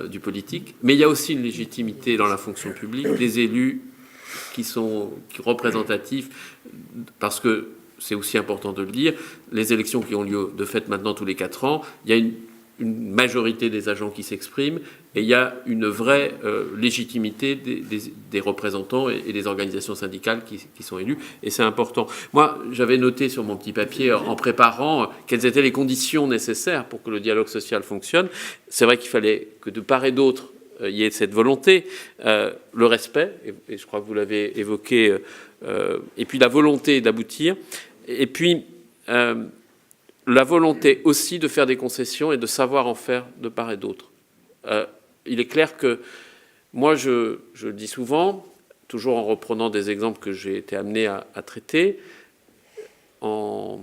du politique, mais il y a aussi une légitimité dans la fonction publique des élus qui sont représentatifs, parce que c'est aussi important de le dire, les élections qui ont lieu de fait maintenant tous les 4 ans, il y a une majorité des agents qui s'expriment et il y a une vraie légitimité des représentants et des organisations syndicales qui sont élus, et c'est important. Moi, j'avais noté sur mon petit papier, en préparant, quelles étaient les conditions nécessaires pour que le dialogue social fonctionne. C'est vrai qu'il fallait que de part et d'autre, il y ait cette volonté, le respect, et je crois que vous l'avez évoqué, et puis la volonté d'aboutir, et puis la volonté aussi de faire des concessions et de savoir en faire de part et d'autre. il est clair que moi, je le dis souvent, toujours en reprenant des exemples que j'ai été amené à traiter. En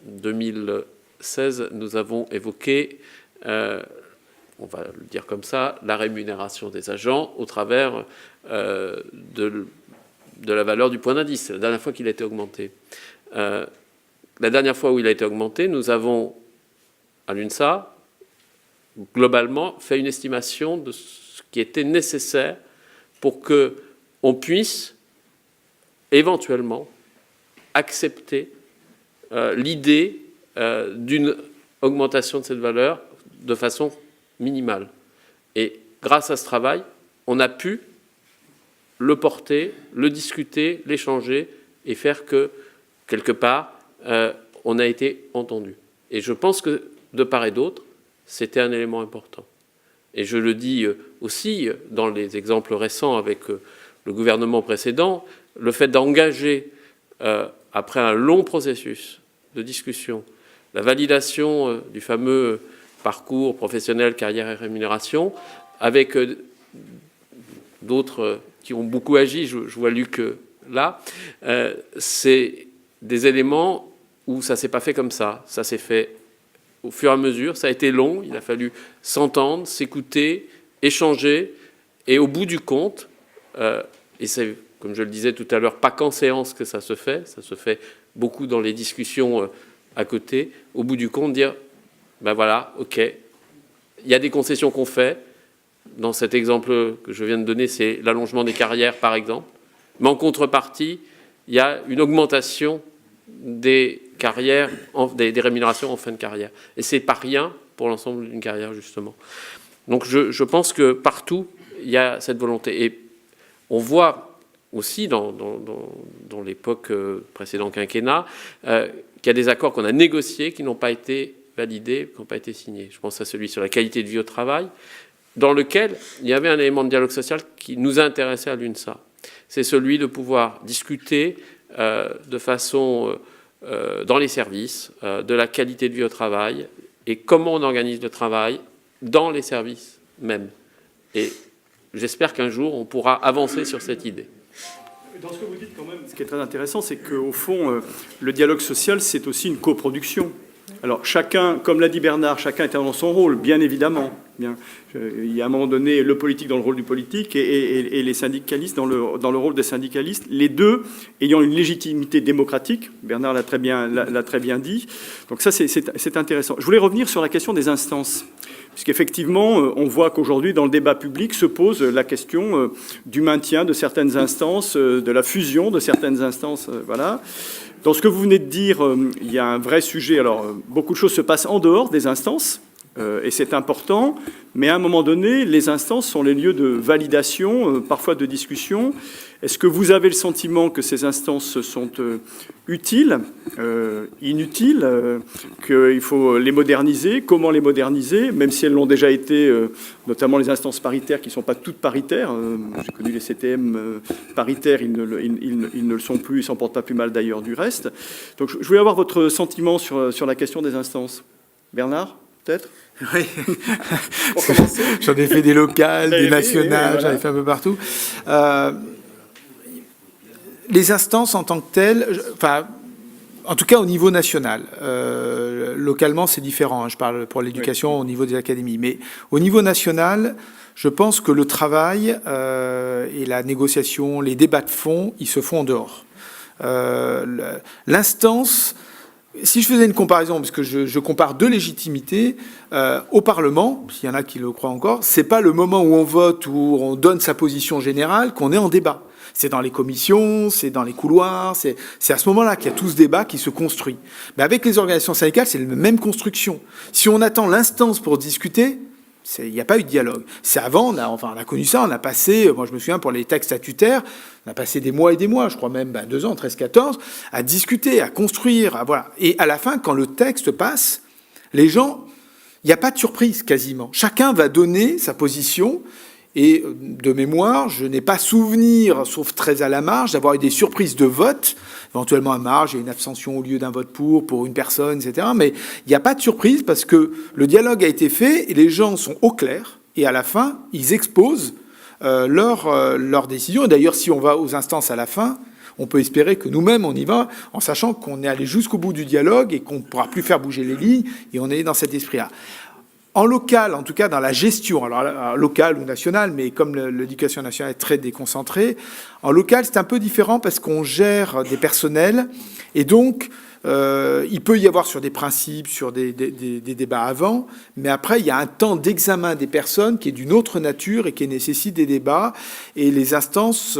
2016, nous avons évoqué, on va le dire comme ça, la rémunération des agents au travers de la valeur du point d'indice. C'est la dernière fois qu'il a été augmenté. La dernière fois où il a été augmenté, nous avons, à l'UNSA, globalement, fait une estimation de ce qui était nécessaire pour qu'on puisse éventuellement accepter l'idée d'une augmentation de cette valeur de façon minimale. Et grâce à ce travail, on a pu le porter, le discuter, l'échanger et faire que, quelque part, on a été entendu. Et je pense que, de part et d'autre, c'était un élément important. Et je le dis aussi dans les exemples récents avec le gouvernement précédent, le fait d'engager, après un long processus de discussion, la validation du fameux parcours professionnel, carrière et rémunération, avec d'autres qui ont beaucoup agi, je vois Luc là, c'est des éléments où ça ne s'est pas fait comme ça. Ça s'est fait au fur et à mesure. Ça a été long. Il a fallu s'entendre, s'écouter, échanger. Et au bout du compte, et c'est, comme je le disais tout à l'heure, pas qu'en séance que ça se fait beaucoup dans les discussions à côté. Au bout du compte, dire, ben voilà, ok, il y a des concessions qu'on fait. Dans cet exemple que je viens de donner, c'est l'allongement des carrières, par exemple. Mais en contrepartie, il y a une augmentation des carrières, des rémunérations en fin de carrière. Et c'est pas rien pour l'ensemble d'une carrière, justement. Donc je pense que partout, il y a cette volonté. Et on voit aussi dans l'époque précédent quinquennat qu'il y a des accords qu'on a négociés qui n'ont pas été validés, qui n'ont pas été signés. Je pense à celui sur la qualité de vie au travail, dans lequel il y avait un élément de dialogue social qui nous intéressait à l'UNSA. C'est celui de pouvoir discuter de façon, dans les services, de la qualité de vie au travail et comment on organise le travail dans les services même. Et j'espère qu'un jour, on pourra avancer sur cette idée. Dans ce que vous dites quand même, ce qui est très intéressant, c'est qu'au fond, le dialogue social, c'est aussi une coproduction. Alors chacun, comme l'a dit Bernard, chacun était dans son rôle, bien évidemment. Bien, il y a à un moment donné le politique dans le rôle du politique et les syndicalistes dans le rôle des syndicalistes, les deux ayant une légitimité démocratique. Bernard l'a très bien dit. Donc ça, c'est intéressant. Je voulais revenir sur la question des instances, puisqu'effectivement, on voit qu'aujourd'hui, dans le débat public, se pose la question du maintien de certaines instances, de la fusion de certaines instances. Voilà. Dans ce que vous venez de dire, il y a un vrai sujet. Alors, beaucoup de choses se passent en dehors des instances, et c'est important, mais à un moment donné, les instances sont les lieux de validation, parfois de discussion. Est-ce que vous avez le sentiment que ces instances sont utiles, inutiles, qu'il faut les moderniser? Comment les moderniser, même si elles l'ont déjà été, notamment les instances paritaires qui ne sont pas toutes paritaires. J'ai connu les CTM paritaires, ils ne le sont plus, ils ne s'en portent pas plus mal d'ailleurs du reste. Donc je voulais avoir votre sentiment sur la question des instances. Bernard, peut-être? Oui. J'en ai fait des locales, des nationales, j'en ai fait un peu partout. Les instances en tant que telles, enfin, en tout cas au niveau national, localement c'est différent, je parle pour l'éducation au niveau des académies, mais au niveau national, je pense que le travail et la négociation, les débats de fond, ils se font en dehors. L'instance, si je faisais une comparaison, parce que je compare deux légitimités, au Parlement, s'il y en a qui le croient encore, c'est pas le moment où on vote, où on donne sa position générale, qu'on est en débat. C'est dans les commissions, c'est dans les couloirs, c'est à ce moment-là qu'il y a tout ce débat qui se construit. Mais avec les organisations syndicales, c'est la même construction. Si on attend l'instance pour discuter, il n'y a pas eu de dialogue. C'est avant, on a connu ça, on a passé, moi je me souviens pour les textes statutaires, on a passé des mois et des mois, je crois même 2 ans, 13-14, à discuter, à construire, voilà. Et à la fin, quand le texte passe, les gens, il n'y a pas de surprise quasiment. Chacun va donner sa position. Et de mémoire, je n'ai pas souvenir, sauf très à la marge, d'avoir eu des surprises de vote, éventuellement à marge, il y a une abstention au lieu d'un vote pour une personne, etc. Mais il n'y a pas de surprise parce que le dialogue a été fait et les gens sont au clair, et à la fin, ils exposent leurs décisions. Et d'ailleurs, si on va aux instances à la fin, on peut espérer que nous-mêmes, on y va, en sachant qu'on est allé jusqu'au bout du dialogue et qu'on ne pourra plus faire bouger les lignes, et on est dans cet esprit-là. En local, en tout cas dans la gestion, alors local ou national, mais comme l'éducation nationale est très déconcentrée, en local, c'est un peu différent parce qu'on gère des personnels, et donc il peut y avoir sur des principes, sur des débats avant, mais après, il y a un temps d'examen des personnes qui est d'une autre nature et qui nécessite des débats, et les instances,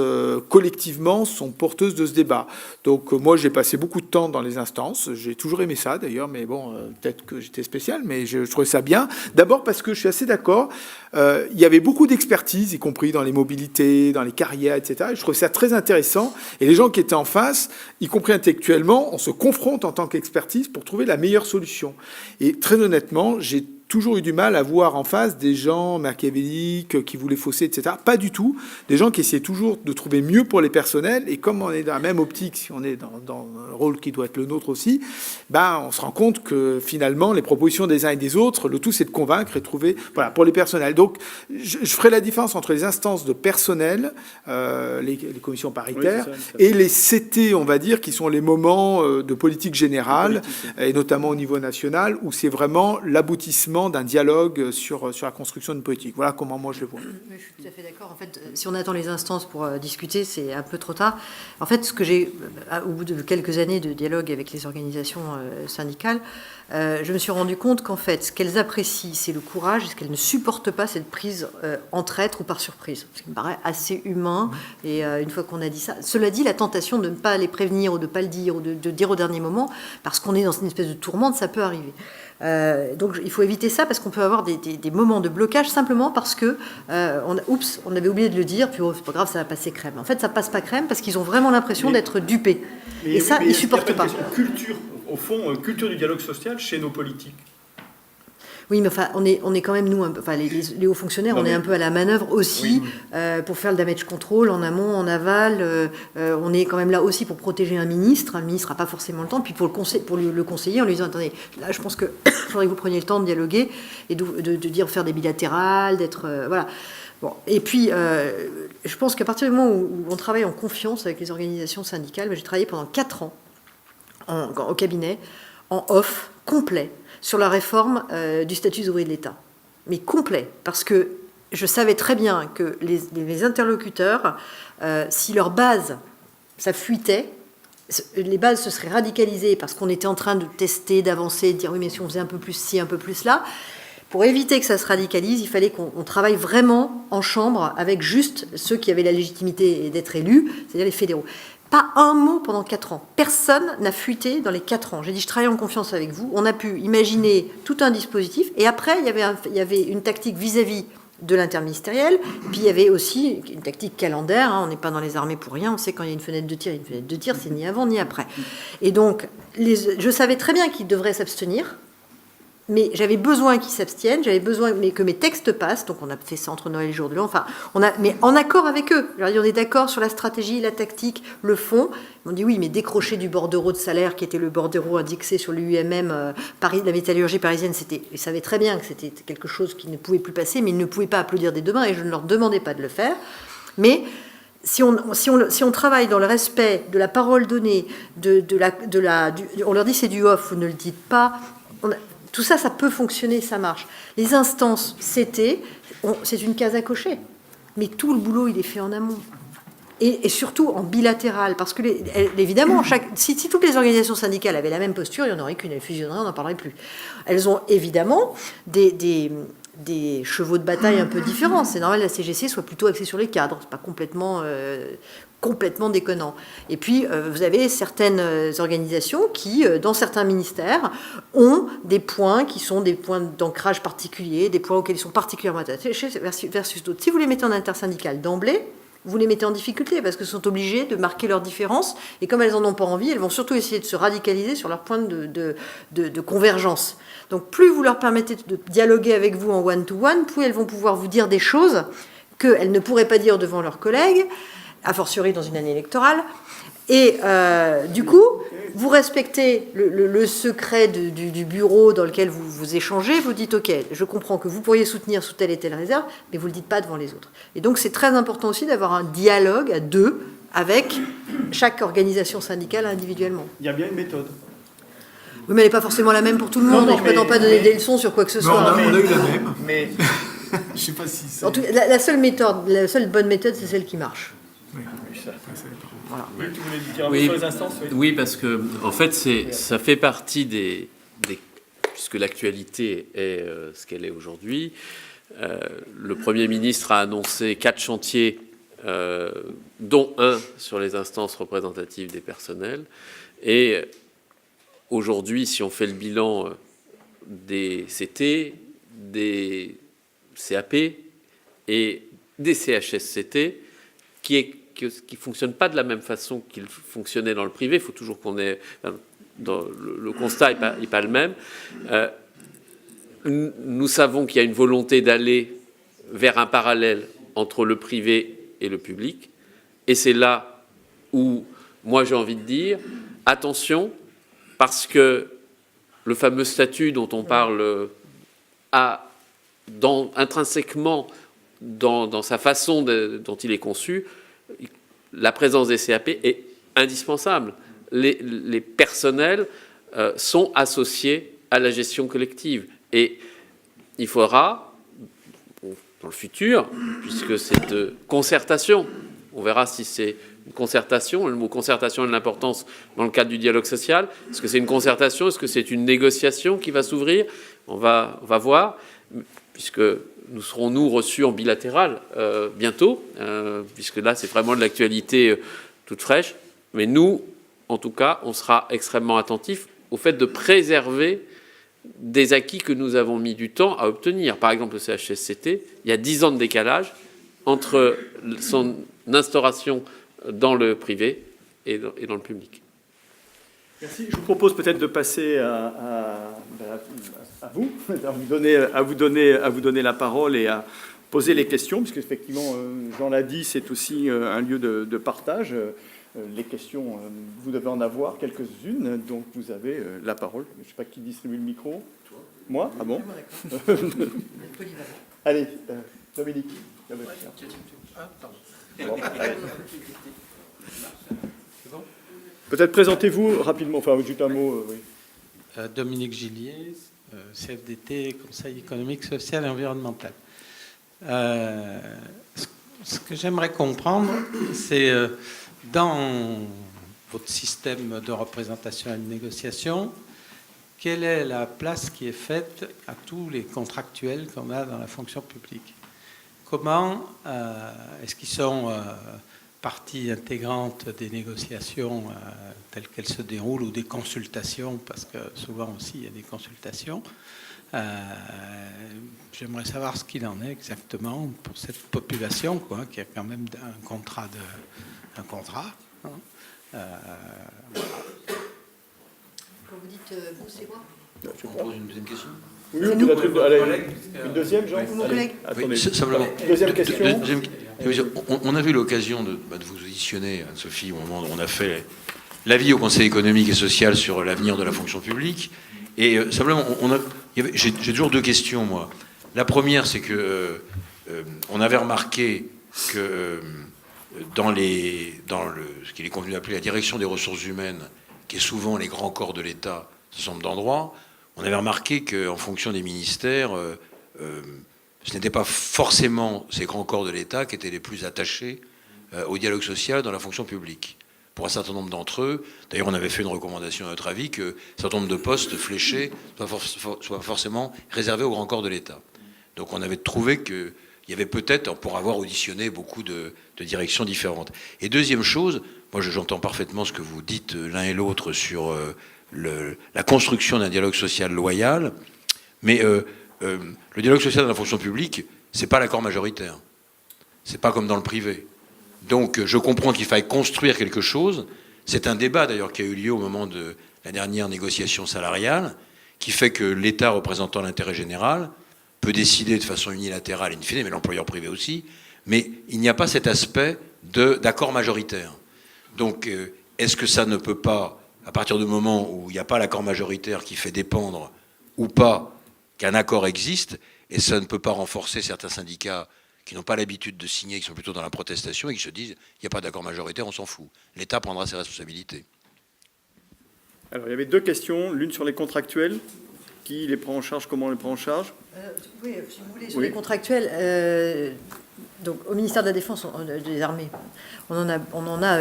collectivement, sont porteuses de ce débat. Donc moi, j'ai passé beaucoup de temps dans les instances, j'ai toujours aimé ça d'ailleurs, mais bon, peut-être que j'étais spécial, mais je trouvais ça bien. D'abord parce que je suis assez d'accord, il y avait beaucoup d'expertise, y compris dans les mobilités, dans les carrières, etc. Et je trouvais ça très intéressant, et les gens qui étaient en face, y compris intellectuellement, on se confronte en tant qu'expertise pour trouver la meilleure solution. Et très honnêtement, j'ai toujours eu du mal à voir en face des gens machiavéliques qui voulaient fausser, etc. Pas du tout. Des gens qui essayaient toujours de trouver mieux pour les personnels. Et comme on est dans la même optique, si on est dans un rôle qui doit être le nôtre aussi, on se rend compte que finalement, les propositions des uns et des autres, le tout, c'est de convaincre et trouver, voilà, pour les personnels. Donc, je ferai la différence entre les instances de personnel, les commissions paritaires, oui, et les CT, on va dire, qui sont les moments de politique générale, et notamment au niveau national, où c'est vraiment l'aboutissement d'un dialogue sur la construction d'une politique. Voilà comment moi je le vois. Je suis tout à fait d'accord. En fait, si on attend les instances pour discuter, c'est un peu trop tard. En fait, ce que j'ai, au bout de quelques années de dialogue avec les organisations syndicales, je me suis rendu compte qu'en fait, ce qu'elles apprécient, c'est le courage, et ce qu'elles ne supportent pas, c'est de prise en traître ou par surprise. Ce qui me paraît assez humain. Et une fois qu'on a dit ça, cela dit, la tentation de ne pas les prévenir ou de ne pas le dire ou de dire au dernier moment, parce qu'on est dans une espèce de tourmente, ça peut arriver. Donc il faut éviter ça parce qu'on peut avoir des moments de blocage simplement parce que on avait oublié de le dire, puis c'est pas grave, ça va passer crème. En fait, ça passe pas crème parce qu'ils ont vraiment l'impression d'être dupés. Et ça, ils supportent pas. Culture, au fond, culture du dialogue social chez nos politiques. Oui, mais enfin, on est quand même, nous, enfin, les hauts fonctionnaires, on est un peu à la manœuvre aussi, oui. Pour faire le damage control en amont, en aval. On est quand même là aussi pour protéger un ministre. Un ministre n'a pas forcément le temps. Puis pour le conseiller, en lui disant, attendez, là, je pense qu'il faudrait que vous preniez le temps de dialoguer et de dire faire des bilatérales, d'être... voilà. Bon. Et puis, je pense qu'à partir du moment où on travaille en confiance avec les organisations syndicales, j'ai travaillé pendant 4 ans au cabinet, en off, complet, sur la réforme du statut des ouvriers de l'État. Mais complet, parce que je savais très bien que les interlocuteurs, si leur base, ça fuitait, les bases se seraient radicalisées parce qu'on était en train de tester, d'avancer, de dire oui, mais si on faisait un peu plus ci, un peu plus là. Pour éviter que ça se radicalise, il fallait qu'on travaille vraiment en chambre avec juste ceux qui avaient la légitimité d'être élus, c'est-à-dire les fédéraux. Pas un mot pendant 4 ans. Personne n'a fuité dans les 4 ans. J'ai dit, je travaille en confiance avec vous. On a pu imaginer tout un dispositif. Et après, il y avait une tactique vis-à-vis de l'interministériel. Puis il y avait aussi une tactique calendaire. On n'est pas dans les armées pour rien. On sait quand il y a une fenêtre de tir. Une fenêtre de tir, c'est ni avant ni après. Et donc, je savais très bien qu'ils devraient s'abstenir. Mais j'avais besoin qu'ils s'abstiennent, j'avais besoin que mes textes passent, donc on a fait ça entre Noël et le jour de l'an, enfin, mais en accord avec eux. On est d'accord sur la stratégie, la tactique, le fond. Ils m'ont dit oui, mais décrocher du bordereau de salaire, qui était le bordereau indexé sur l'UMM, Paris, la métallurgie parisienne, ils savaient très bien que c'était quelque chose qui ne pouvait plus passer, mais ils ne pouvaient pas applaudir des deux mains, et je ne leur demandais pas de le faire. Mais si on travaille dans le respect de la parole donnée, on leur dit c'est du off, vous ne le dites pas, tout ça, ça peut fonctionner, ça marche. Les instances CT, c'est une case à cocher. Mais tout le boulot, il est fait en amont. Et surtout en bilatéral. Parce que, évidemment, si toutes les organisations syndicales avaient la même posture, il n'y en aurait qu'une, elles fusionneraient, on n'en parlerait plus. Elles ont évidemment des chevaux de bataille un peu différents. C'est normal que la CGC soit plutôt axée sur les cadres. C'est pas complètement déconnant. Et puis, vous avez certaines organisations qui, dans certains ministères, ont des points qui sont des points d'ancrage particuliers, des points auxquels ils sont particulièrement attachés versus d'autres. Si vous les mettez en intersyndical d'emblée, vous les mettez en difficulté parce qu'elles sont obligées de marquer leurs différences et comme elles n'en ont pas envie, elles vont surtout essayer de se radicaliser sur leur point de convergence. Donc, plus vous leur permettez de dialoguer avec vous en one-to-one, plus elles vont pouvoir vous dire des choses qu'elles ne pourraient pas dire devant leurs collègues, a fortiori dans une année électorale. Et du coup, vous respectez le secret du bureau dans lequel vous échangez, vous dites ok, je comprends que vous pourriez soutenir sous telle et telle réserve, mais vous ne le dites pas devant les autres. Et donc c'est très important aussi d'avoir un dialogue à deux avec chaque organisation syndicale individuellement. Il y a bien une méthode. Oui, mais elle n'est pas forcément la même pour tout le monde, Non, et je ne prétends pas donner des leçons sur quoi que ce Non, soit. on a eu la même. Mais Je sais pas si c'est... En tout cas, la seule bonne méthode, c'est celle qui marche. voilà. Oui, tu voulais dire un peu Oui. sur les instances, oui. Oui, parce que en fait, ça fait partie des puisque l'actualité est ce qu'elle est aujourd'hui. Le Premier ministre a annoncé 4 chantiers, dont un sur les instances représentatives des personnels. Et aujourd'hui, si on fait le bilan des CT, des CAP et des CHSCT, qui ne fonctionnent pas de la même façon qu'ils fonctionnaient dans le privé, il faut toujours qu'on ait... le constat n'est pas le même. Nous savons qu'il y a une volonté d'aller vers un parallèle entre le privé et le public. Et c'est là où, moi, j'ai envie de dire, attention, parce que le fameux statut dont on parle a, intrinsèquement, dans sa façon dont il est conçu, la présence des CAP est indispensable. Les personnels sont associés à la gestion collective. Et il faudra, dans le futur, puisque c'est de concertation, on verra si c'est une concertation, le mot concertation a de l'importance dans le cadre du dialogue social. Est-ce que c'est une concertation? Est-ce que c'est une négociation qui va s'ouvrir? On va voir, puisque nous serons, nous, reçus en bilatéral bientôt, puisque là, c'est vraiment de l'actualité toute fraîche. Mais nous, en tout cas, on sera extrêmement attentifs au fait de préserver des acquis que nous avons mis du temps à obtenir. Par exemple, le CHSCT, il y a 10 ans de décalage entre son instauration dans le privé et dans le public. Merci. Je vous propose peut-être de passer à vous, à vous donner la parole et à poser les questions, puisque effectivement, Jean l'a dit, c'est aussi un lieu de partage. Les questions, vous devez en avoir quelques-unes, donc vous avez la parole. Je ne sais pas qui distribue le micro. Toi. Moi? Ah bon? Allez, Dominique. Bon, peut-être présentez-vous rapidement, enfin juste un mot. Oui. Dominique Gillier, CFDT, Conseil économique, social et environnemental. Ce que j'aimerais comprendre, c'est dans votre système de représentation et de négociation, quelle est la place qui est faite à tous les contractuels qu'on a dans la fonction publique? Comment est-ce qu'ils sont partie intégrante des négociations telles qu'elles se déroulent ou des consultations, parce que souvent aussi il y a des consultations? J'aimerais savoir ce qu'il en est exactement pour cette population, quoi, qui a quand même un contrat. Hein. Quand vous dites vous, c'est quoi? On pose une deuxième question. Oui, peut-être allez, une deuxième, Jean. Mon collègue. Attendez. Oui, simplement. Deuxième question. On a eu l'occasion de vous auditionner, Anne-Sophie, au moment où on a fait l'avis au Conseil économique et social sur l'avenir de la fonction publique. Et simplement, j'ai toujours 2 questions, moi. La première, c'est que on avait remarqué que dans ce qu'il est convenu d'appeler la direction des ressources humaines, qui est souvent les grands corps de l'État, ce sont d'endroits, on avait remarqué qu'en fonction des ministères, ce n'était pas forcément ces grands corps de l'État qui étaient les plus attachés au dialogue social dans la fonction publique. Pour un certain nombre d'entre eux, d'ailleurs on avait fait une recommandation à notre avis que un certain nombre de postes fléchés soient forcément réservés aux grands corps de l'État. Donc on avait trouvé qu'il y avait peut-être, pour avoir auditionné beaucoup de directions différentes. Et deuxième chose, moi j'entends parfaitement ce que vous dites l'un et l'autre sur la construction d'un dialogue social loyal, mais le dialogue social dans la fonction publique, c'est pas l'accord majoritaire. C'est pas comme dans le privé. Donc je comprends qu'il faille construire quelque chose. C'est un débat d'ailleurs qui a eu lieu au moment de la dernière négociation salariale, qui fait que l'État représentant l'intérêt général peut décider de façon unilatérale, in fine, mais l'employeur privé aussi, mais il n'y a pas cet aspect d'accord majoritaire. Donc est-ce que ça ne peut pas à partir du moment où il n'y a pas l'accord majoritaire qui fait dépendre ou pas qu'un accord existe, et ça ne peut pas renforcer certains syndicats qui n'ont pas l'habitude de signer, qui sont plutôt dans la protestation et qui se disent il n'y a pas d'accord majoritaire, on s'en fout. L'État prendra ses responsabilités. Alors, il y avait deux questions, l'une sur les contractuels. Qui les prend en charge, comment on les prend en charge? Oui, si vous voulez, sur les contractuels, donc au ministère de la Défense, des Armées, on en a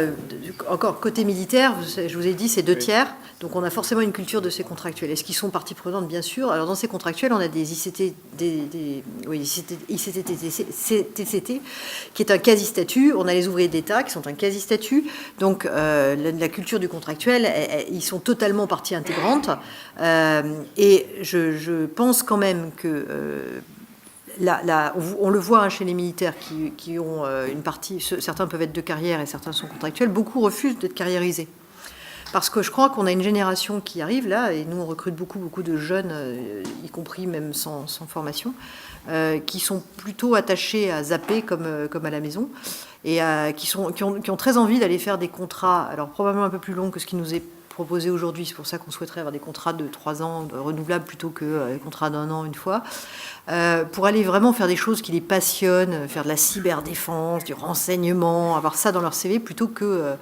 encore côté militaire, je vous ai dit, c'est 2 tiers, donc on a forcément une culture de ces contractuels. Est-ce qu'ils sont partie prenante? Bien sûr. Alors dans ces contractuels, on a des ICT, qui est un quasi-statut, on a les ouvriers d'État qui sont un quasi-statut, donc la culture du contractuel, ils sont totalement partie intégrante, et je pense quand même que... on le voit chez les militaires qui ont une partie, certains peuvent être de carrière et certains sont contractuels, beaucoup refusent d'être carriérisés. Parce que je crois qu'on a une génération qui arrive là, et nous on recrute beaucoup de jeunes, y compris même sans formation, qui sont plutôt attachés à zapper comme à la maison, et qui ont très envie d'aller faire des contrats, alors probablement un peu plus longs que ce qui nous est proposé aujourd'hui. C'est pour ça qu'on souhaiterait avoir des contrats de 3 ans renouvelables plutôt que des contrats d'1 an une fois, pour aller vraiment faire des choses qui les passionnent, faire de la cyberdéfense, du renseignement, avoir ça dans leur CV plutôt que...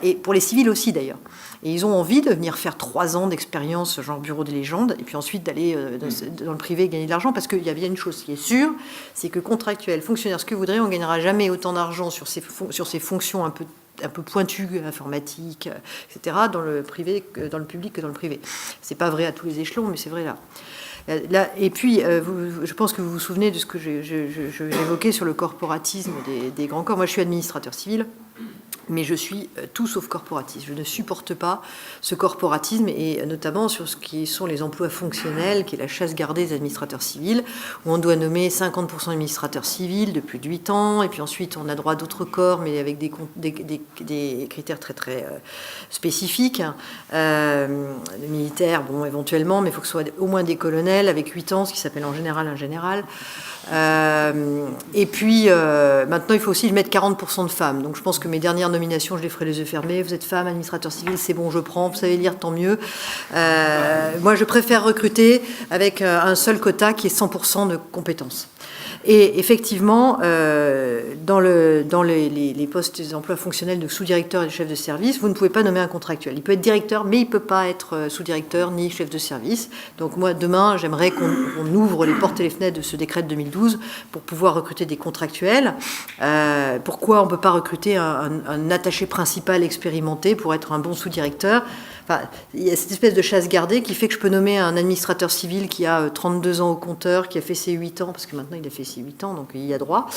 et pour les civils aussi d'ailleurs. Et ils ont envie de venir faire 3 ans d'expérience, genre bureau des légendes, et puis ensuite d'aller dans le privé gagner de l'argent, parce qu'il y a bien une chose qui est sûre, c'est que contractuel, fonctionnaire, ce que vous voudrez, on ne gagnera jamais autant d'argent sur ces fonctions un peu pointues, informatique, etc., dans le privé, dans le public que dans le privé. C'est pas vrai à tous les échelons, mais c'est vrai là. Et puis, je pense que vous vous souvenez de ce que j'évoquais sur le corporatisme des grands corps. Moi, je suis administrateur civil, mais je suis tout sauf corporatiste. Je ne supporte pas ce corporatisme, et notamment sur ce qui sont les emplois fonctionnels, qui est la chasse gardée des administrateurs civils, où on doit nommer 50% d'administrateurs civils de plus de 8 ans, et puis ensuite on a droit à d'autres corps, mais avec des critères très très spécifiques. Les militaires, bon, éventuellement, mais il faut que ce soit au moins des colonels avec 8 ans, ce qui s'appelle en général un général. Et puis maintenant il faut aussi mettre 40% de femmes, donc je pense que mes dernières nominations je les ferai les yeux fermés. Vous êtes femme, administrateur civil, c'est bon, je prends, vous savez lire, tant mieux. Moi je préfère recruter avec un seul quota qui est 100% de compétences. Et effectivement, dans les postes des emplois fonctionnels de sous-directeur et de chef de service, vous ne pouvez pas nommer un contractuel. Il peut être directeur, mais il ne peut pas être sous-directeur ni chef de service. Donc moi, demain, j'aimerais qu'on ouvre les portes et les fenêtres de ce décret de 2012 pour pouvoir recruter des contractuels. Pourquoi on ne peut pas recruter un attaché principal expérimenté pour être un bon sous-directeur ? Enfin, il y a cette espèce de chasse gardée qui fait que je peux nommer un administrateur civil qui a 32 ans au compteur, qui a fait ses 8 ans, parce que maintenant il a fait ses 8 ans, donc il y a droit.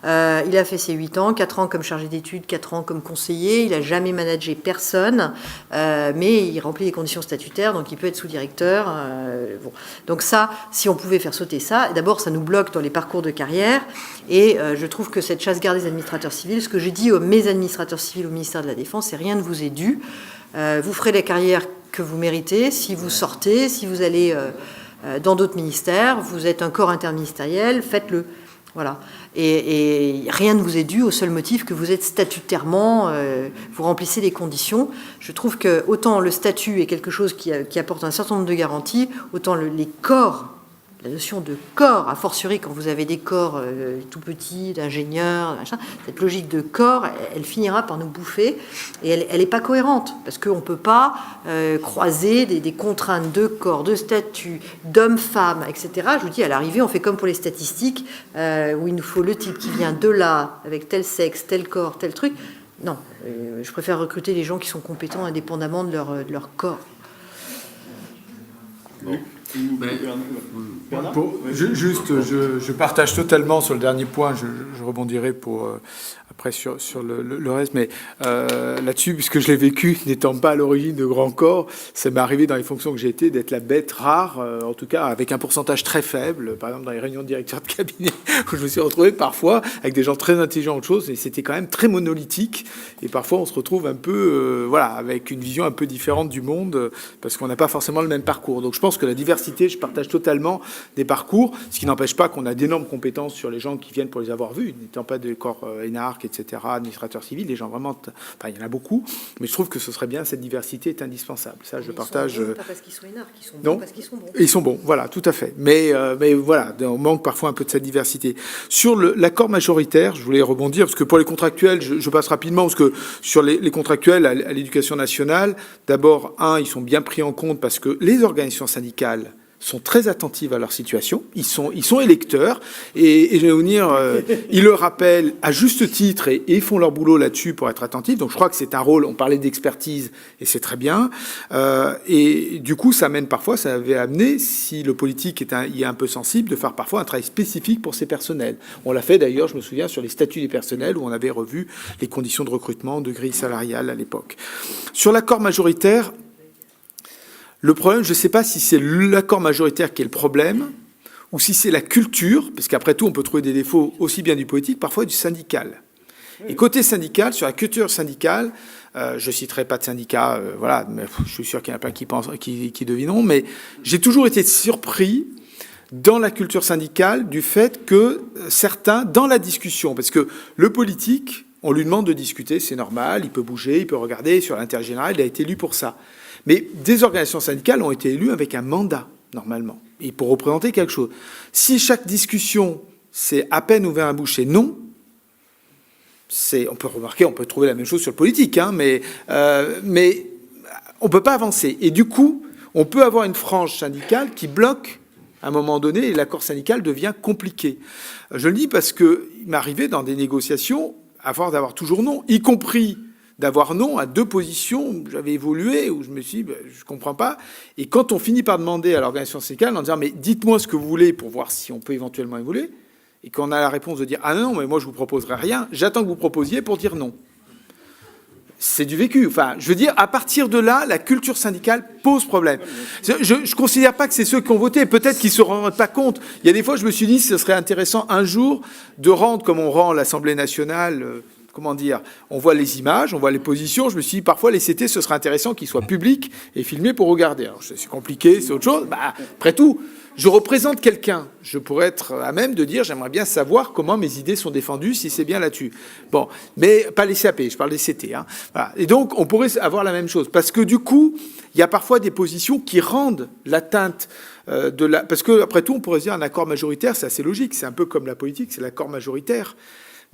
Il a fait ses 8 ans, 4 ans comme chargé d'études, 4 ans comme conseiller. Il n'a jamais managé personne, mais il remplit les conditions statutaires, donc il peut être sous-directeur. Bon. Donc ça, si on pouvait faire sauter ça, d'abord ça nous bloque dans les parcours de carrière, et je trouve que cette chasse gardée des administrateurs civils, ce que j'ai dit aux mes administrateurs civils au ministère de la Défense, c'est rien ne vous est dû. Vous ferez la carrière que vous méritez. Si vous sortez, si vous allez dans d'autres ministères, vous êtes un corps interministériel, faites-le. Voilà. Et rien ne vous est dû au seul motif que vous êtes statutairement, vous remplissez les conditions. Je trouve que autant le statut est quelque chose qui apporte un certain nombre de garanties, autant les corps, la notion de corps, a fortiori quand vous avez des corps tout petits, d'ingénieurs, machin, cette logique de corps, elle finira par nous bouffer, et elle n'est pas cohérente, parce qu'on ne peut pas croiser des contraintes de corps, de statut, d'hommes, femmes, etc. Je vous dis, à l'arrivée, on fait comme pour les statistiques, où il nous faut le type qui vient de là, avec tel sexe, tel corps, tel truc. Non, je préfère recruter les gens qui sont compétents indépendamment de leur corps. Bon. Je partage totalement sur le dernier point, je rebondirai après sur le reste, mais là-dessus, puisque je l'ai vécu, n'étant pas à l'origine de grands corps, ça m'est arrivé dans les fonctions que j'ai été d'être la bête rare, en tout cas avec un pourcentage très faible, par exemple dans les réunions de directeurs de cabinet, où je me suis retrouvé parfois avec des gens très intelligents de choses, et c'était quand même très monolithique, et parfois on se retrouve un peu, avec une vision un peu différente du monde, parce qu'on n'a pas forcément le même parcours. Donc je pense que la diversité, je partage totalement des parcours, ce qui n'empêche pas qu'on a d'énormes compétences sur les gens qui viennent pour les avoir vus, n'étant pas des corps énarques, marques, etc., administrateurs civils, des gens vraiment... Enfin, il y en a beaucoup, mais je trouve que ce serait bien, cette diversité est indispensable. Ça, je partage... Sont bons, pas parce qu'ils sont énarques, ils sont non, bons parce qu'ils sont bons. Ils sont bons, voilà, tout à fait. Mais voilà, on manque parfois un peu de cette diversité. Sur l'accord majoritaire, je voulais rebondir, parce que pour les contractuels, je passe rapidement, parce que sur les contractuels à l'éducation nationale, d'abord, ils sont bien pris en compte parce que les organisations syndicales sont très attentives à leur situation. Ils sont électeurs et je vais vous dire, ils le rappellent à juste titre et ils font leur boulot là-dessus pour être attentifs. Donc je crois que c'est un rôle, on parlait d'expertise et c'est très bien. Et du coup, ça avait amené, si le politique y est un peu sensible, de faire parfois un travail spécifique pour ces personnels. On l'a fait d'ailleurs, je me souviens, sur les statuts des personnels où on avait revu les conditions de recrutement, de grille salariale à l'époque. Sur l'accord majoritaire, le problème, je ne sais pas si c'est l'accord majoritaire qui est le problème ou si c'est la culture, parce qu'après tout, on peut trouver des défauts aussi bien du politique, parfois du syndical. Et côté syndical, sur la culture syndicale, je ne citerai pas de syndicat, voilà, mais je suis sûr qu'il y en a plein qui devineront, mais j'ai toujours été surpris dans la culture syndicale du fait que certains, dans la discussion, parce que le politique, on lui demande de discuter, c'est normal, il peut bouger, il peut regarder sur l'intérêt général, il a été élu pour ça. Mais des organisations syndicales ont été élues avec un mandat, normalement, et pour représenter quelque chose. Si chaque discussion, c'est à peine ouvert à bouche, non, on peut remarquer, on peut trouver la même chose sur le politique, hein, mais on ne peut pas avancer. Et du coup, on peut avoir une frange syndicale qui bloque à un moment donné, et l'accord syndical devient compliqué. Je le dis parce qu'il m'est arrivé dans des négociations d'avoir toujours non, y compris d'avoir non à 2 positions où j'avais évolué, où je me suis dit, je ne comprends pas. Et quand on finit par demander à l'organisation syndicale en disant, mais dites-moi ce que vous voulez pour voir si on peut éventuellement évoluer, et qu'on a la réponse de dire, ah non, mais moi je ne vous proposerai rien, j'attends que vous proposiez pour dire non. C'est du vécu. Enfin, je veux dire, à partir de là, la culture syndicale pose problème. Je ne considère pas que c'est ceux qui ont voté. Peut-être qu'ils ne se rendent pas compte. Il y a des fois, je me suis dit, ce serait intéressant un jour de rendre, comme on rend l'Assemblée nationale... Comment dire, on voit les images, on voit les positions. Je me suis dit, parfois, les CT, ce serait intéressant qu'ils soient publics et filmés pour regarder. Alors, c'est compliqué, c'est autre chose. Après tout, je représente quelqu'un. Je pourrais être à même de dire, j'aimerais bien savoir comment mes idées sont défendues, si c'est bien là-dessus. Bon, mais pas les CAP, je parle des CT. Hein. Voilà. Et donc, on pourrait avoir la même chose. Parce que du coup, il y a parfois des positions qui rendent l'atteinte parce que, après tout, on pourrait se dire, un accord majoritaire, c'est assez logique. C'est un peu comme la politique, c'est l'accord majoritaire.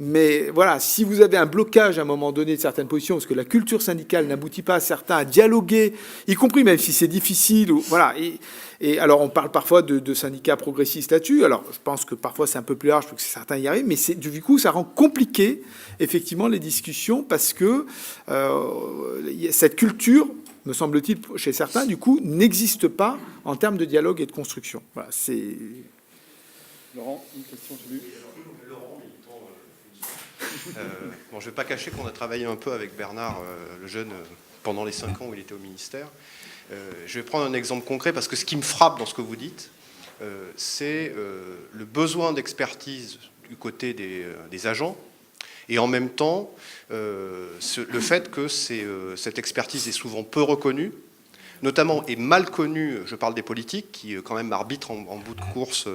Mais voilà, si vous avez un blocage à un moment donné de certaines positions, parce que la culture syndicale n'aboutit pas à certains à dialoguer, y compris même si c'est difficile, voilà. Et alors on parle parfois de syndicats progressistes là-dessus. Alors je pense que parfois c'est un peu plus large parce que certains y arrivent, mais du coup ça rend compliqué effectivement les discussions parce que cette culture, me semble-t-il, chez certains, du coup, n'existe pas en termes de dialogue et de construction. Voilà, c'est... Laurent, une question, j'ai lu. Je ne vais pas cacher qu'on a travaillé un peu avec Bernard, le jeune, pendant les 5 ans où il était au ministère. Je vais prendre un exemple concret parce que ce qui me frappe dans ce que vous dites, c'est le besoin d'expertise du côté des agents et en même temps le fait que cette expertise est souvent peu reconnue, notamment et mal connue, je parle des politiques qui quand même arbitrent en bout de course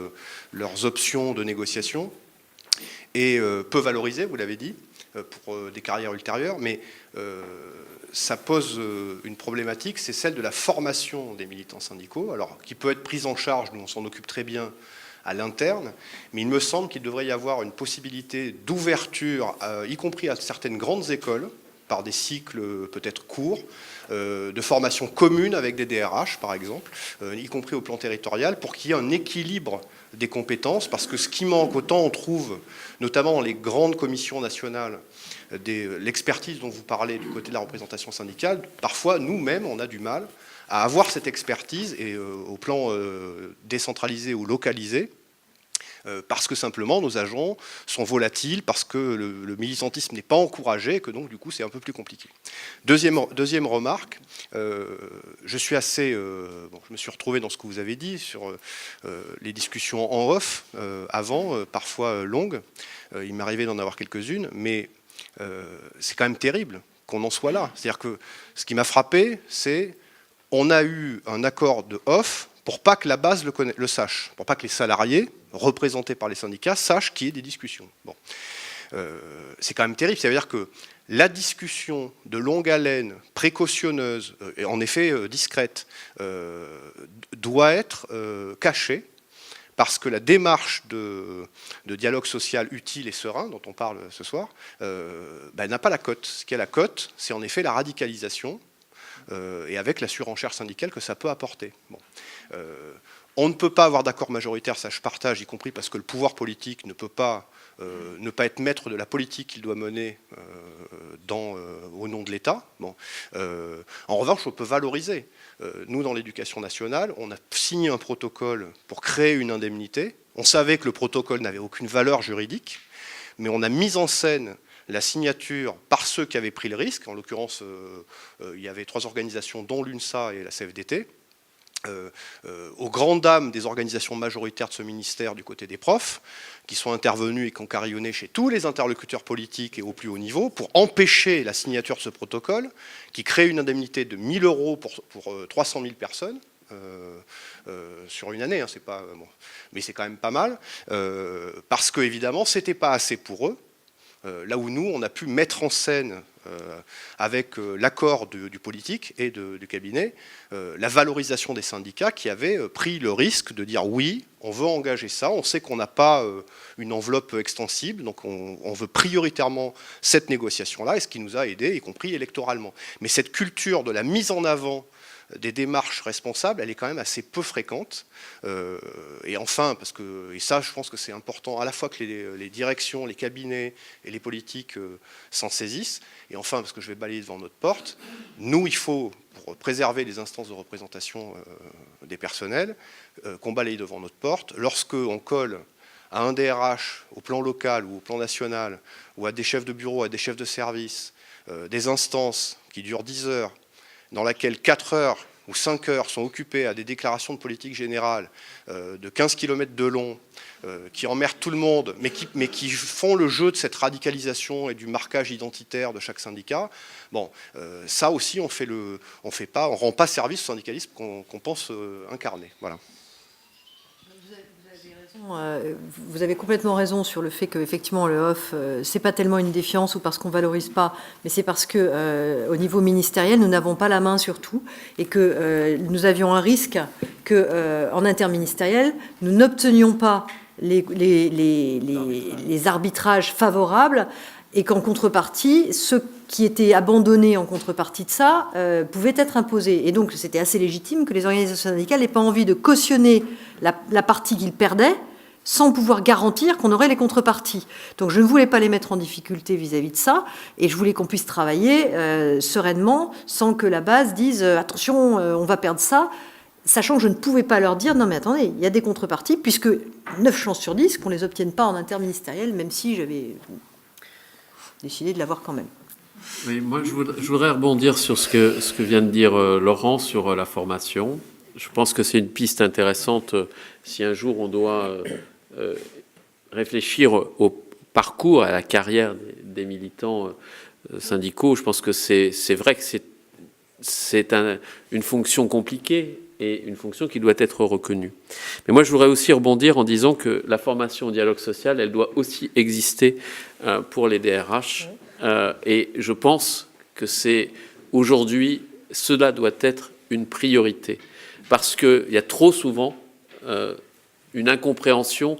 leurs options de négociation, et peu valorisé, vous l'avez dit, pour des carrières ultérieures, mais ça pose une problématique, c'est celle de la formation des militants syndicaux, alors qui peut être prise en charge, nous on s'en occupe très bien à l'interne, mais il me semble qu'il devrait y avoir une possibilité d'ouverture, y compris à certaines grandes écoles, par des cycles peut-être courts, de formation commune avec des DRH, par exemple, y compris au plan territorial, pour qu'il y ait un équilibre des compétences, parce que ce qui manque, autant on trouve, notamment dans les grandes commissions nationales, l'expertise dont vous parlez du côté de la représentation syndicale, parfois, nous-mêmes, on a du mal à avoir cette expertise, et au plan décentralisé ou localisé, parce que simplement nos agents sont volatiles, parce que le militantisme n'est pas encouragé, et que donc du coup c'est un peu plus compliqué. Deuxième remarque, je suis assez, je me suis retrouvé dans ce que vous avez dit sur les discussions en off, avant, parfois longues, il m'arrivait d'en avoir quelques-unes, mais c'est quand même terrible qu'on en soit là. C'est-à-dire que ce qui m'a frappé, c'est on a eu un accord de off pour pas que la base le sache, pour pas que les salariés représentés par les syndicats sachent qu'il y ait des discussions. Bon. c'est quand même terrible. Ça veut dire que la discussion de longue haleine, précautionneuse, et en effet discrète, doit être cachée, parce que la démarche de dialogue social utile et serein, dont on parle ce soir, n'a pas la cote. Ce qui a la cote, c'est en effet la radicalisation, et avec la surenchère syndicale que ça peut apporter. Bon. On ne peut pas avoir d'accord majoritaire, ça je partage, y compris parce que le pouvoir politique ne peut pas ne pas être maître de la politique qu'il doit mener au nom de l'État. Bon. En revanche, on peut valoriser. Nous, dans l'éducation nationale, on a signé un protocole pour créer une indemnité. On savait que le protocole n'avait aucune valeur juridique, mais on a mis en scène la signature par ceux qui avaient pris le risque. En l'occurrence, il y avait 3 organisations, dont l'UNSA et la CFDT. Aux grandes dames des organisations majoritaires de ce ministère du côté des profs, qui sont intervenus et qui ont carillonné chez tous les interlocuteurs politiques et au plus haut niveau pour empêcher la signature de ce protocole, qui crée une indemnité de 1 000 € pour 300 000 personnes sur une année, hein, c'est pas, bon, mais c'est quand même pas mal, parce que évidemment c'était pas assez pour eux. Là où nous, on a pu mettre en scène, avec l'accord du politique et du cabinet, la valorisation des syndicats qui avaient pris le risque de dire oui, on veut engager ça, on sait qu'on n'a pas une enveloppe extensible, donc on veut prioritairement cette négociation-là, et ce qui nous a aidés, y compris électoralement. Mais cette culture de la mise en avant des démarches responsables, elle est quand même assez peu fréquente. Et enfin, et ça je pense que c'est important à la fois que les directions, les cabinets et les politiques s'en saisissent, et enfin, parce que je vais balayer devant notre porte, nous il faut, pour préserver les instances de représentation des personnels, qu'on balaye devant notre porte. Lorsqu'on colle à un DRH au plan local ou au plan national, ou à des chefs de bureau, à des chefs de service, des instances qui durent 10 heures, dans laquelle 4 heures ou 5 heures sont occupées à des déclarations de politique générale de 15 km de long, qui emmerdent tout le monde, mais qui font le jeu de cette radicalisation et du marquage identitaire de chaque syndicat. Bon, ça aussi, on rend pas service au syndicalisme qu'on pense incarner. Voilà. Vous avez complètement raison sur le fait qu'effectivement le off, c'est pas tellement une défiance ou parce qu'on valorise pas, mais c'est parce que au niveau ministériel, nous n'avons pas la main sur tout et que nous avions un risque que en interministériel, nous n'obtenions pas les arbitrages favorables et qu'en contrepartie, ce qui était abandonné en contrepartie de ça pouvait être imposé. Et donc c'était assez légitime que les organisations syndicales n'aient pas envie de cautionner la partie qu'ils perdaient sans pouvoir garantir qu'on aurait les contreparties. Donc je ne voulais pas les mettre en difficulté vis-à-vis de ça, et je voulais qu'on puisse travailler sereinement, sans que la base dise « attention, on va perdre ça », sachant que je ne pouvais pas leur dire « non mais attendez, il y a des contreparties », puisque 9 chances sur 10 qu'on ne les obtienne pas en interministériel, même si j'avais décidé de l'avoir quand même. Oui, moi, je voudrais rebondir sur ce que vient de dire Laurent sur la formation. Je pense que c'est une piste intéressante si un jour on doit réfléchir au parcours, à la carrière des militants syndicaux. Je pense que c'est vrai que c'est une fonction compliquée et une fonction qui doit être reconnue. Mais moi, je voudrais aussi rebondir en disant que la formation au dialogue social, elle doit aussi exister pour les DRH. Et je pense que aujourd'hui, cela doit être une priorité. Parce qu'il y a trop souvent une incompréhension,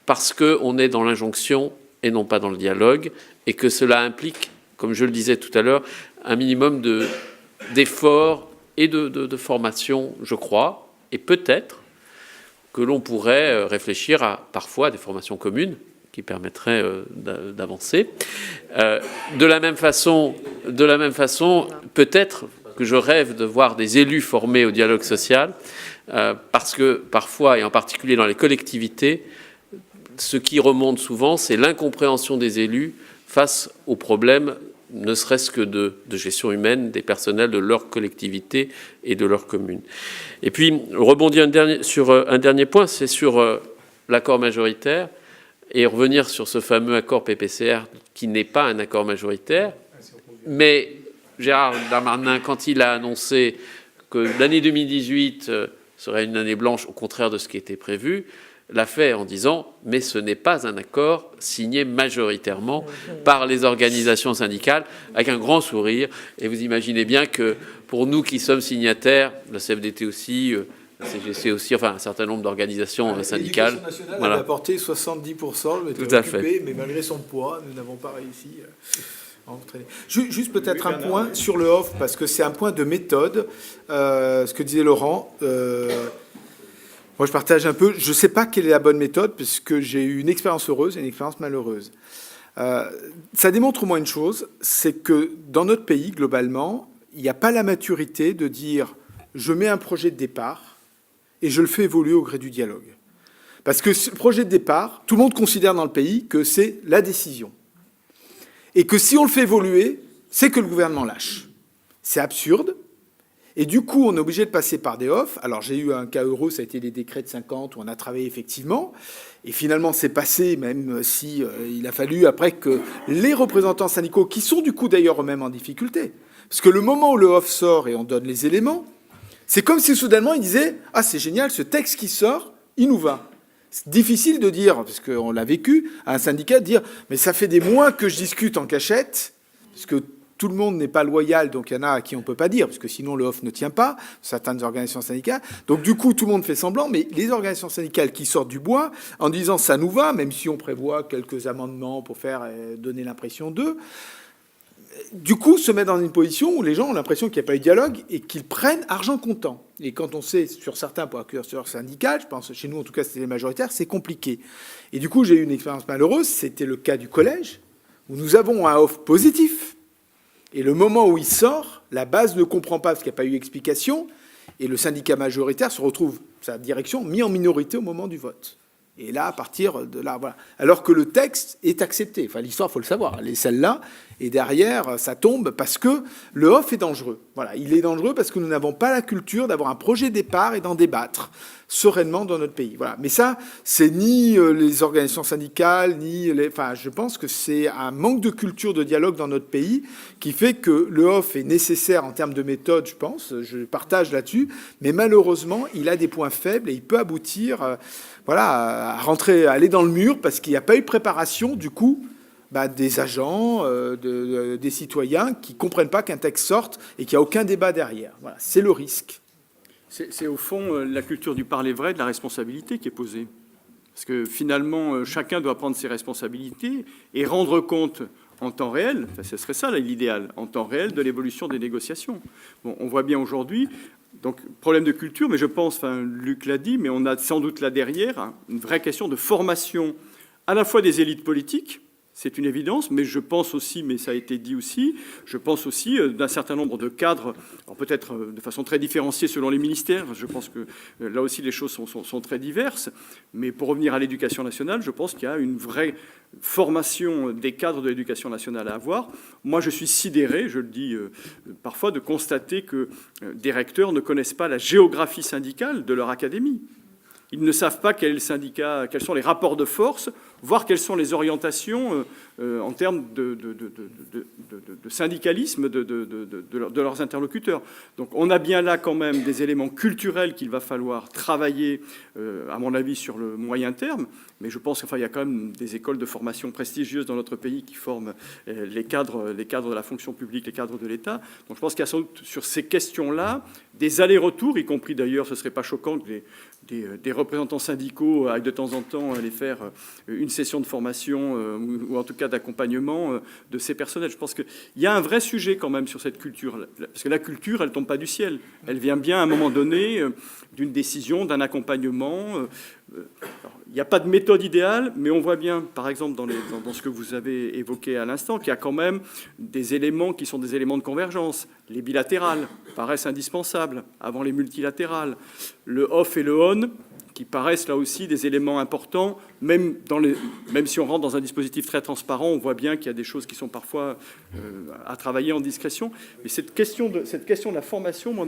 parce qu'on est dans l'injonction et non pas dans le dialogue, et que cela implique, comme je le disais tout à l'heure, un minimum d'efforts et de formation, je crois, et peut-être que l'on pourrait réfléchir à parfois des formations communes qui permettraient d'avancer. De la même façon, peut-être que je rêve de voir des élus formés au dialogue social, parce que parfois, et en particulier dans les collectivités, ce qui remonte souvent, c'est l'incompréhension des élus face aux problèmes, ne serait-ce que de gestion humaine des personnels de leur collectivité et de leur commune. Et puis, rebondir sur un dernier point, c'est sur l'accord majoritaire, et revenir sur ce fameux accord PPCR qui n'est pas un accord majoritaire, mais Gérald Darmanin, quand il a annoncé que l'année 2018 serait une année blanche, au contraire de ce qui était prévu, l'a fait en disant « mais ce n'est pas un accord signé majoritairement par les organisations syndicales », avec un grand sourire. Et vous imaginez bien que pour nous qui sommes signataires, la CFDT aussi, la CGC aussi, enfin un certain nombre d'organisations syndicales. L'Éducation nationale voilà. a apporté 70%, mais Tout à fait. Mais malgré son poids, nous n'avons pas réussi à entraîner. Juste peut-être un point sur le off, parce que c'est un point de méthode. Ce que disait Laurent, moi je partage un peu. Je ne sais pas quelle est la bonne méthode, puisque j'ai eu une expérience heureuse et une expérience malheureuse. Ça démontre au moins une chose, c'est que dans notre pays, globalement, il n'y a pas la maturité de dire « je mets un projet de départ », et je le fais évoluer au gré du dialogue. Parce que ce projet de départ, tout le monde considère dans le pays que c'est la décision. Et que si on le fait évoluer, c'est que le gouvernement lâche. C'est absurde. Et du coup, on est obligé de passer par des offres. Alors, j'ai eu un cas heureux, ça a été les décrets de 50, où on a travaillé effectivement. Et finalement, c'est passé, même si il a fallu après que les représentants syndicaux, qui sont du coup d'ailleurs eux-mêmes en difficulté, parce que le moment où le off sort et on donne les éléments, c'est comme si soudainement ils disaient « Ah, c'est génial, ce texte qui sort, il nous va ». C'est difficile de dire, parce qu'on l'a vécu, à un syndicat, de dire « Mais ça fait des mois que je discute en cachette », parce que tout le monde n'est pas loyal, donc il y en a à qui on ne peut pas dire, parce que sinon le off ne tient pas, certaines organisations syndicales. Donc du coup, tout le monde fait semblant, mais les organisations syndicales qui sortent du bois, en disant « Ça nous va », même si on prévoit quelques amendements pour faire donner l'impression d'eux, du coup, se met dans une position où les gens ont l'impression qu'il n'y a pas eu de dialogue et qu'ils prennent argent comptant. Et quand on sait, sur certains points curseurs syndicaux, je pense chez nous, en tout cas, c'était les majoritaires, c'est compliqué. Et du coup, j'ai eu une expérience malheureuse, c'était le cas du collège, où nous avons un off positif, et le moment où il sort, la base ne comprend pas parce qu'il n'y a pas eu explication, et le syndicat majoritaire se retrouve, sa direction, mis en minorité au moment du vote. Et là, à partir de là, voilà. Alors que le texte est accepté. Enfin, l'histoire, il faut le savoir. Elle est celle-là. Et derrière, ça tombe parce que le off est dangereux. Voilà. Il est dangereux parce que nous n'avons pas la culture d'avoir un projet de départ et d'en débattre sereinement dans notre pays. Voilà. Mais ça, c'est ni les organisations syndicales, ni les... Enfin, je pense que c'est un manque de culture de dialogue dans notre pays qui fait que le off est nécessaire en termes de méthode, je pense. Je partage là-dessus. Mais malheureusement, il a des points faibles et il peut aboutir... voilà, à rentrer, à aller dans le mur parce qu'il n'y a pas eu de préparation, du coup, des agents, des citoyens qui ne comprennent pas qu'un texte sorte et qu'il n'y a aucun débat derrière. Voilà, c'est le risque. C'est au fond la culture du parler vrai, de la responsabilité qui est posée. Parce que finalement, chacun doit prendre ses responsabilités et rendre compte en temps réel, enfin, ce serait ça l'idéal, en temps réel de l'évolution des négociations. Bon, on voit bien aujourd'hui... Donc, problème de culture, mais je pense, enfin, Luc l'a dit, mais on a sans doute là derrière une vraie question de formation à la fois des élites politiques, c'est une évidence, mais je pense aussi, mais ça a été dit aussi, je pense aussi d'un certain nombre de cadres, peut-être de façon très différenciée selon les ministères, je pense que là aussi les choses sont très diverses, mais pour revenir à l'éducation nationale, je pense qu'il y a une vraie formation des cadres de l'éducation nationale à avoir. Moi, je suis sidéré, je le dis parfois, de constater que des recteurs ne connaissent pas la géographie syndicale de leur académie. Ils ne savent pas quel est le syndicat, quels sont les rapports de force, voire quelles sont les orientations en termes de syndicalisme de leurs interlocuteurs. Donc on a bien là quand même des éléments culturels qu'il va falloir travailler, à mon avis, sur le moyen terme. Mais je pense qu'il y a quand même des écoles de formation prestigieuses dans notre pays qui forment les cadres de la fonction publique, les cadres de l'État. Donc je pense qu'il y a sans doute sur ces questions-là des allers-retours, y compris d'ailleurs, ce ne serait pas choquant que des représentants syndicaux aillent de temps en temps aller faire une session de formation ou en tout cas d'accompagnement de ces personnels. Je pense qu'il y a un vrai sujet quand même sur cette culture. Parce que la culture, elle ne tombe pas du ciel. Elle vient bien à un moment donné d'une décision, d'un accompagnement. Il n'y a pas de méthode idéale, mais on voit bien, par exemple, dans ce que vous avez évoqué à l'instant, qu'il y a quand même des éléments qui sont des éléments de convergence. Les bilatérales paraissent indispensables avant les multilatérales. Le off et le on, qui paraissent là aussi des éléments importants, même si on rentre dans un dispositif très transparent, on voit bien qu'il y a des choses qui sont parfois à travailler en discrétion. Mais cette question de la formation, moi,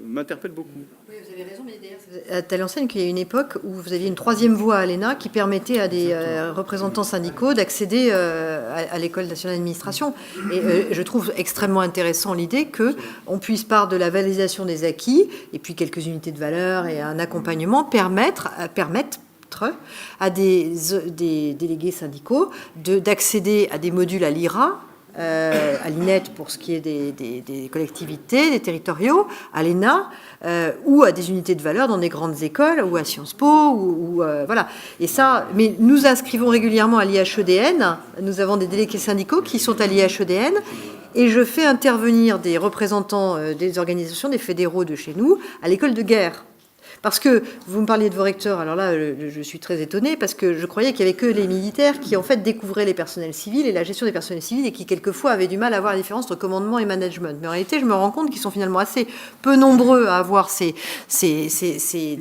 m'interpelle beaucoup. Oui, vous avez raison, mais d'ailleurs, à telle enseigne qu'il y a une époque où vous aviez une troisième voie à l'ENA qui permettait à des représentants syndicaux d'accéder à l'École nationale d'administration. Et je trouve extrêmement intéressant l'idée qu'on puisse, par de la validation des acquis, et puis quelques unités de valeur et un accompagnement, permettre entre eux, à des délégués syndicaux d'accéder à des modules à l'IRA, à l'INET pour ce qui est des collectivités, des territoriaux, à l'ENA, ou à des unités de valeur dans des grandes écoles, ou à Sciences Po, voilà. Et ça, mais nous inscrivons régulièrement à l'IHEDN, nous avons des délégués syndicaux qui sont à l'IHEDN, et je fais intervenir des représentants des organisations, des fédéraux de chez nous, à l'école de guerre. Parce que vous me parliez de vos recteurs, alors là, je suis très étonnée, parce que je croyais qu'il n'y avait que les militaires qui, en fait, découvraient les personnels civils et la gestion des personnels civils et qui, quelquefois, avaient du mal à voir la différence entre commandement et management. Mais en réalité, je me rends compte qu'ils sont finalement assez peu nombreux à avoir ces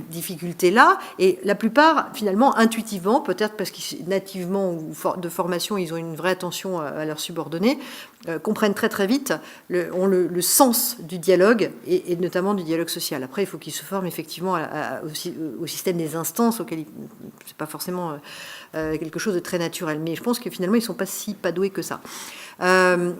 difficultés-là, et la plupart, finalement, intuitivement, peut-être parce qu'ils, nativement ou de formation, ils ont une vraie attention à leurs subordonnés, comprennent très très vite, ont le sens du dialogue, et notamment du dialogue social. Après, il faut qu'ils se forment effectivement au système des instances, auquel c'est pas forcément quelque chose de très naturel. Mais je pense que finalement, ils sont pas doués que ça.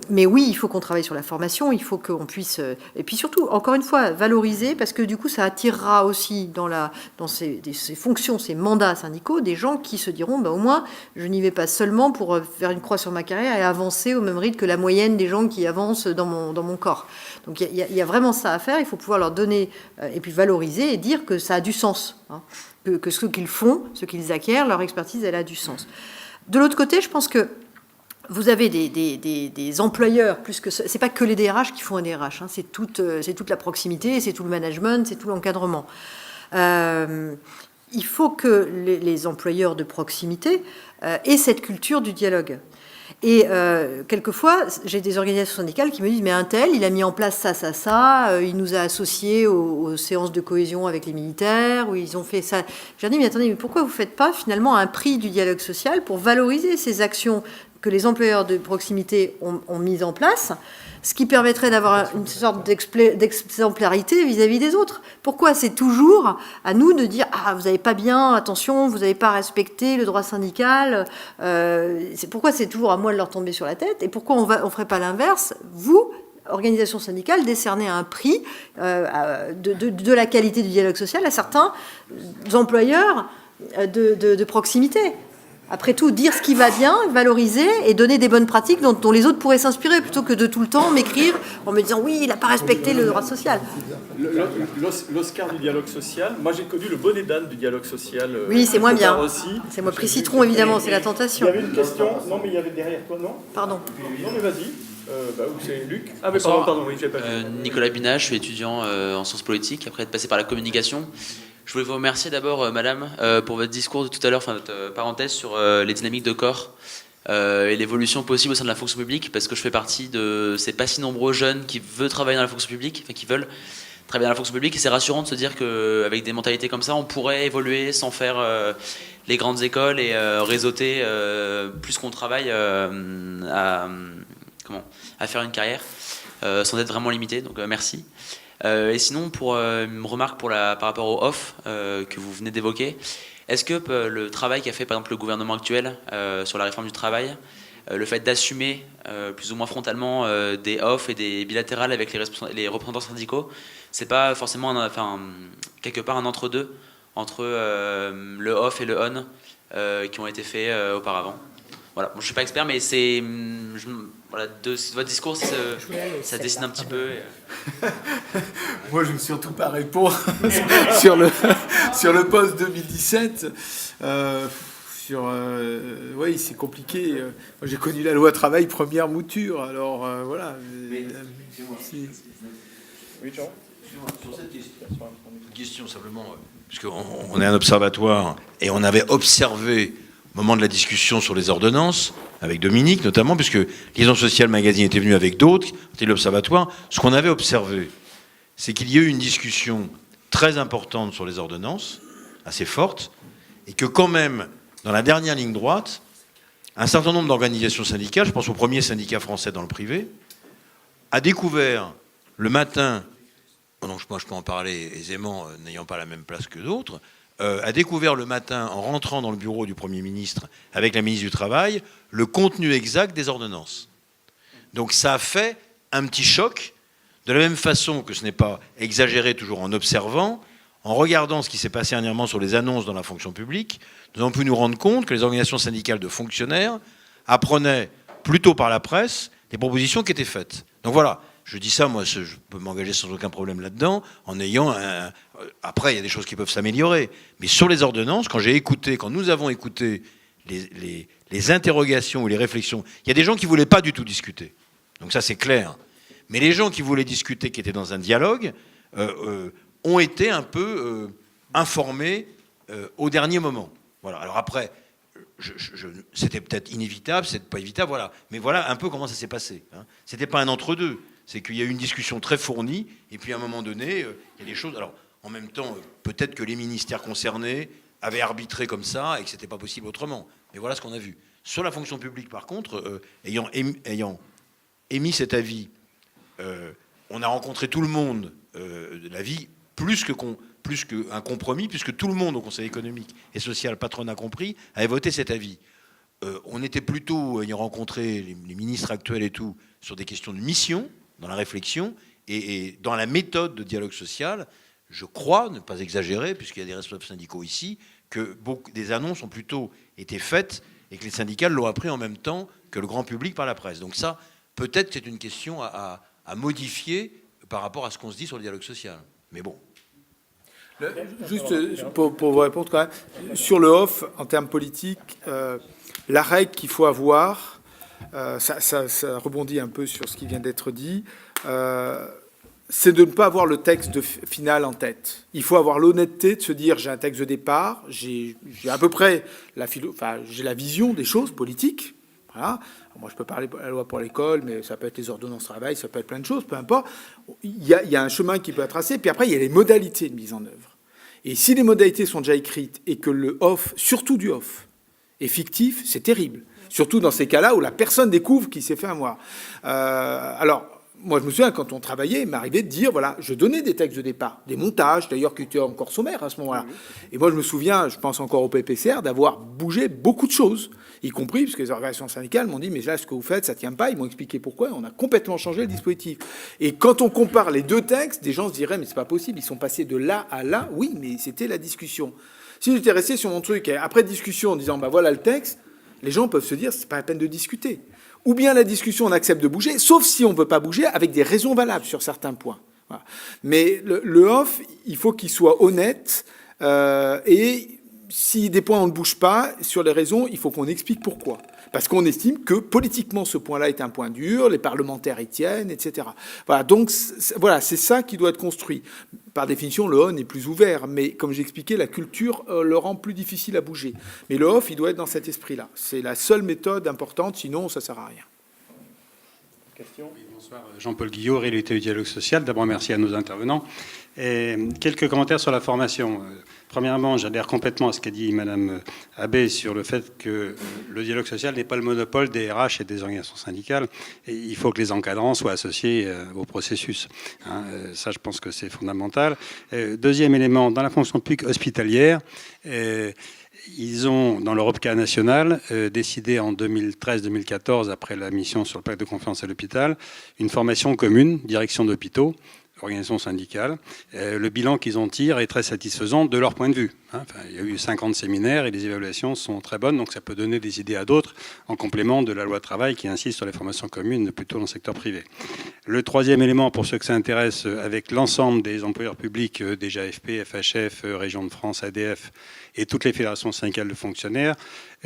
Mais oui, il faut qu'on travaille sur la formation, il faut qu'on puisse... et puis surtout, encore une fois, valoriser, parce que du coup, ça attirera aussi dans ces fonctions, ces mandats syndicaux, des gens qui se diront, au moins, je n'y vais pas seulement pour faire une croix sur ma carrière et avancer au même rythme que la moyenne des gens qui avancent dans mon corps. Donc il y a vraiment ça à faire, il faut pouvoir leur donner, et puis valoriser et dire que ça a du sens, hein, que ce qu'ils font, ce qu'ils acquièrent, leur expertise, elle a du sens. De l'autre côté, je pense que vous avez des employeurs, plus que c'est pas que les DRH qui font un DRH, hein, c'est toute la proximité, c'est tout le management, c'est tout l'encadrement. Il faut que les employeurs de proximité aient cette culture du dialogue. Et quelquefois, j'ai des organisations syndicales qui me disent « mais un tel, il a mis en place ça, il nous a associés aux séances de cohésion avec les militaires, ou ils ont fait ça. » J'ai dit « mais attendez, mais pourquoi vous ne faites pas finalement un prix du dialogue social pour valoriser ces actions que les employeurs de proximité ont mises en place, ce qui permettrait d'avoir une sorte d'exemplarité vis-à-vis des autres. Pourquoi c'est toujours à nous de dire « ah, vous n'avez pas bien, attention, vous n'avez pas respecté le droit syndical pourquoi c'est toujours à moi de leur tomber sur la tête, et pourquoi on ne ferait pas l'inverse, vous, organisation syndicale, décerner un prix de la qualité du dialogue social à certains employeurs de proximité. Après tout, dire ce qui va bien, valoriser et donner des bonnes pratiques dont les autres pourraient s'inspirer, plutôt que de tout le temps m'écrire en me disant « oui, il n'a pas respecté le droit social ». L'Oscar du dialogue social, moi j'ai connu le bonnet d'âne du dialogue social. Oui, c'est moins bien. Aussi. C'est moi prix citron, évidemment, c'est la tentation. Il y avait une question, non mais il y avait derrière toi, non ? Pardon. Non mais vas-y, où c'est Luc ? Ah mais pardon, oui, j'ai pas vu. Nicolas Binat, je suis étudiant en sciences politiques, après être passé par la communication. Je voulais vous remercier d'abord, madame, pour votre discours de tout à l'heure, enfin votre parenthèse sur les dynamiques de corps et l'évolution possible au sein de la fonction publique, parce que je fais partie de ces pas si nombreux jeunes qui veulent travailler dans la fonction publique, enfin qui veulent travailler dans la fonction publique, et c'est rassurant de se dire qu'avec des mentalités comme ça, on pourrait évoluer sans faire les grandes écoles et réseauter plus qu'on travaille à faire une carrière, sans être vraiment limité, donc merci. Et sinon, pour une remarque par rapport au off que vous venez d'évoquer, est-ce que le travail qu'a fait par exemple le gouvernement actuel sur la réforme du travail, le fait d'assumer plus ou moins frontalement des off et des bilatérales avec les représentants syndicaux, c'est pas forcément quelque part un entre-deux entre le off et le on qui ont été faits auparavant? Voilà, bon, je ne suis pas expert, mais de votre discours, ça dessine un petit peu. Moi, je ne sais surtout pas répondre sur le poste 2017. Oui, c'est compliqué. Moi, j'ai connu la loi travail première mouture, alors voilà. Oui, Jean ? Sur cette question, simplement, puisqu'on est un observatoire et on avait observé au moment de la discussion sur les ordonnances, avec Dominique notamment, puisque Liaison Sociale Magazine était venu avec d'autres, c'était l'observatoire, ce qu'on avait observé, c'est qu'il y a eu une discussion très importante sur les ordonnances, assez forte, et que quand même, dans la dernière ligne droite, un certain nombre d'organisations syndicales, je pense au premier syndicat français dans le privé, a découvert le matin, donc moi je peux en parler aisément, n'ayant pas la même place que d'autres, a découvert le matin, en rentrant dans le bureau du Premier ministre avec la ministre du Travail, le contenu exact des ordonnances. Donc ça a fait un petit choc, de la même façon que ce n'est pas exagéré toujours en observant, en regardant ce qui s'est passé dernièrement sur les annonces dans la fonction publique, nous avons pu nous rendre compte que les organisations syndicales de fonctionnaires apprenaient plutôt par la presse des propositions qui étaient faites. Donc voilà, je dis ça, moi, je peux m'engager sans aucun problème là-dedans, en ayant un... Après, il y a des choses qui peuvent s'améliorer. Mais sur les ordonnances, quand nous avons écouté les interrogations ou les réflexions, il y a des gens qui ne voulaient pas du tout discuter. Donc ça, c'est clair. Mais les gens qui voulaient discuter, qui étaient dans un dialogue, ont été un peu informés au dernier moment. Voilà. Alors après, c'était peut-être inévitable, c'était pas évitable, voilà. Mais voilà un peu comment ça s'est passé. Hein. C'était pas un entre-deux. C'est qu'il y a eu une discussion très fournie, et puis à un moment donné, il y a des choses... Alors, en même temps, peut-être que les ministères concernés avaient arbitré comme ça, et que c'était pas possible autrement. Mais voilà ce qu'on a vu. Sur la fonction publique, par contre, ayant émis cet avis, on a rencontré tout le monde de l'avis, plus qu'un compromis, puisque tout le monde au Conseil économique et social, patronat compris, avait voté cet avis. On était plutôt, ayant rencontré les ministres actuels et tout, sur des questions de mission, dans la réflexion, et dans la méthode de dialogue social, je crois, ne pas exagérer, puisqu'il y a des responsables syndicaux ici, que des annonces ont plutôt été faites et que les syndicats l'ont appris en même temps que le grand public par la presse. Donc ça, peut-être c'est une question à modifier par rapport à ce qu'on se dit sur le dialogue social. Mais bon. Juste pour vous répondre quand même, sur le off, en termes politiques, la règle qu'il faut avoir, ça rebondit un peu sur ce qui vient d'être dit, c'est de ne pas avoir le texte final en tête. Il faut avoir l'honnêteté de se dire j'ai un texte de départ, j'ai à peu près j'ai la vision des choses politiques. Voilà. Moi, je peux parler de la loi pour l'école, mais ça peut être les ordonnances travail, ça peut être plein de choses, peu importe. Il y a un chemin qui peut être tracé, puis après, il y a les modalités de mise en œuvre. Et si les modalités sont déjà écrites et que le off, surtout du off, est fictif, c'est terrible. Surtout dans ces cas-là où la personne découvre qu'il s'est fait avoir. Alors, moi, je me souviens, quand on travaillait, il m'arrivait de dire, voilà, je donnais des textes de départ, des montages, d'ailleurs, qui étaient encore sommaires à ce moment-là. Et moi, je me souviens, je pense encore au PPCR, d'avoir bougé beaucoup de choses, y compris, parce que les organisations syndicales m'ont dit, mais là, ce que vous faites, ça ne tient pas. Ils m'ont expliqué pourquoi. On a complètement changé le dispositif. Et quand on compare les deux textes, des gens se diraient, mais c'est pas possible. Ils sont passés de là à là. Oui, mais c'était la discussion. Si j'étais resté sur mon truc, et après discussion, en disant, bah voilà le texte, les gens peuvent se dire, c'est pas la peine de discuter. Ou bien la discussion, on accepte de bouger, sauf si on ne veut pas bouger avec des raisons valables sur certains points. Voilà. Mais le off, il faut qu'il soit honnête, et si des points on ne bouge pas, sur les raisons, il faut qu'on explique pourquoi. Parce qu'on estime que politiquement ce point-là est un point dur, les parlementaires y tiennent, etc. Voilà, donc voilà, c'est ça qui doit être construit. Par définition, le on est plus ouvert, mais comme j'expliquais, la culture le rend plus difficile à bouger. Mais le off, il doit être dans cet esprit-là. C'est la seule méthode importante, sinon ça ne sert à rien. Question ? Oui, bonsoir, Jean-Paul Guillot, Réalité du dialogue social. D'abord, merci à nos intervenants. Et quelques commentaires sur la formation. Premièrement, j'adhère complètement à ce qu'a dit Madame Abbé sur le fait que le dialogue social n'est pas le monopole des RH et des organisations syndicales. Et il faut que les encadrants soient associés au processus. Ça, je pense que c'est fondamental. Deuxième élément, dans la fonction publique hospitalière, ils ont, dans l'Europe cas national, décidé en 2013-2014, après la mission sur le pacte de confiance à l'hôpital, une formation commune, direction d'hôpitaux, organisation syndicale. Le bilan qu'ils en tirent est très satisfaisant de leur point de vue. Enfin, il y a eu 50 séminaires et les évaluations sont très bonnes, donc ça peut donner des idées à d'autres en complément de la loi travail qui insiste sur les formations communes plutôt dans le secteur privé. Le troisième élément, pour ceux que ça intéresse, avec l'ensemble des employeurs publics, déjà AFP, FHF, Région de France, ADF et toutes les fédérations syndicales de fonctionnaires,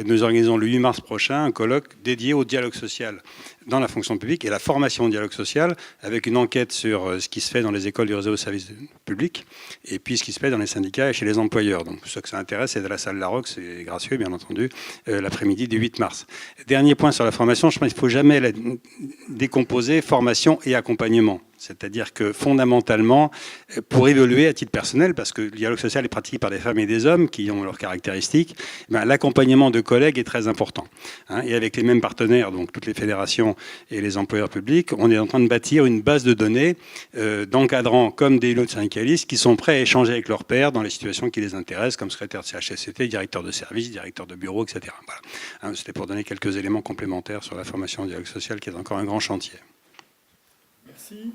nous organisons le 8 mars prochain un colloque dédié au dialogue social dans la fonction publique et la formation au dialogue social, avec une enquête sur ce qui se fait dans les écoles du réseau de services publics et puis ce qui se fait dans les syndicats et chez les employeurs. Donc, ceux que ça intéresse, c'est de la salle Larocque, c'est gracieux, bien entendu, l'après-midi du 8 mars. Dernier point sur la formation, je pense qu'il ne faut jamais la décomposer formation et accompagnement. C'est-à-dire que fondamentalement, pour évoluer à titre personnel, parce que le dialogue social est pratiqué par des femmes et des hommes qui ont leurs caractéristiques, l'accompagnement de collègues est très important. Et avec les mêmes partenaires, donc toutes les fédérations et les employeurs publics, on est en train de bâtir une base de données d'encadrants comme des autres syndicalistes qui sont prêts à échanger avec leurs pairs dans les situations qui les intéressent, comme secrétaire de CHSCT, directeur de service, directeur de bureau, etc. Voilà. C'était pour donner quelques éléments complémentaires sur la formation au dialogue social, qui est encore un grand chantier. Merci.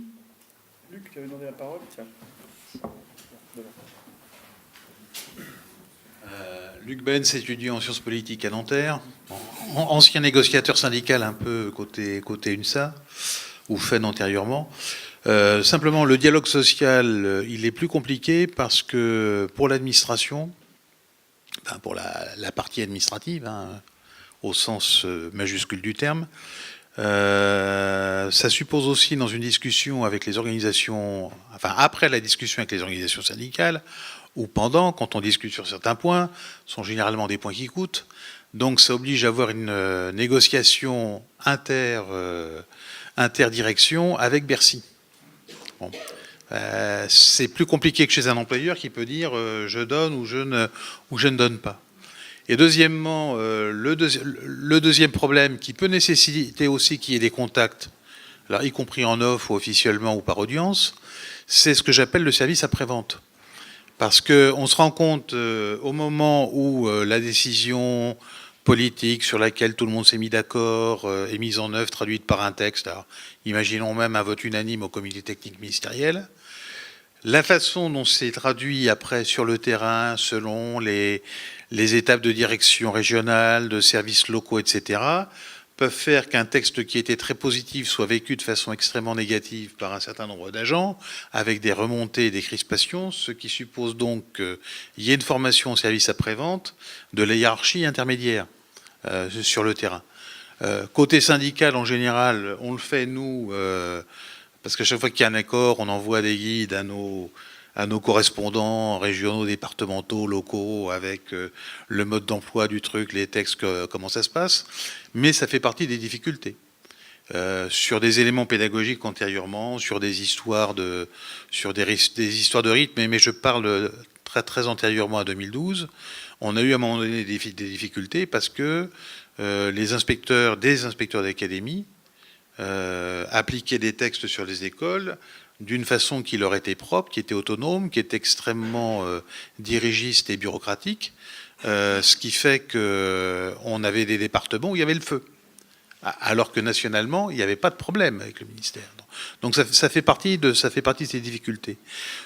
Luc, tu avais demandé la parole. Tiens. Luc Benz, étudiant en sciences politiques à Nanterre, ancien négociateur syndical un peu côté UNSA, ou FEN antérieurement. Simplement, le dialogue social, il est plus compliqué parce que pour l'administration, enfin pour la partie administrative, hein, au sens majuscule du terme, ça suppose aussi dans une discussion avec les organisations, enfin après la discussion avec les organisations syndicales, ou pendant, quand on discute sur certains points, sont généralement des points qui coûtent. Donc ça oblige à avoir une négociation interdirection avec Bercy. Bon. C'est plus compliqué que chez un employeur qui peut dire je donne ou je ne donne pas. Et deuxièmement, le deuxième problème qui peut nécessiter aussi qu'il y ait des contacts, alors y compris en offre ou officiellement ou par audience, c'est ce que j'appelle le service après-vente. Parce qu'on se rend compte au moment où la décision politique sur laquelle tout le monde s'est mis d'accord est mise en œuvre, traduite par un texte, alors, imaginons même un vote unanime au comité technique ministériel, la façon dont c'est traduit après sur le terrain, selon les étapes de direction régionale, de services locaux, etc., peuvent faire qu'un texte qui était très positif soit vécu de façon extrêmement négative par un certain nombre d'agents, avec des remontées et des crispations, ce qui suppose donc qu'il y ait une formation au service après-vente de la hiérarchie intermédiaire sur le terrain. Côté syndical, en général, on le fait, nous, parce qu'à chaque fois qu'il y a un accord, on envoie des guides à nos correspondants régionaux, départementaux, locaux, avec le mode d'emploi du truc, les textes, comment ça se passe. Mais ça fait partie des difficultés. Sur des éléments pédagogiques antérieurement, sur des histoires de rythme, mais je parle très, très antérieurement à 2012, on a eu à un moment donné des difficultés parce que des inspecteurs d'académie appliquaient des textes sur les écoles d'une façon qui leur était propre, qui était autonome, qui était extrêmement dirigiste et bureaucratique, ce qui fait qu'on avait des départements où il y avait le feu, alors que nationalement, il n'y avait pas de problème avec le ministère. Donc ça fait partie de ces difficultés.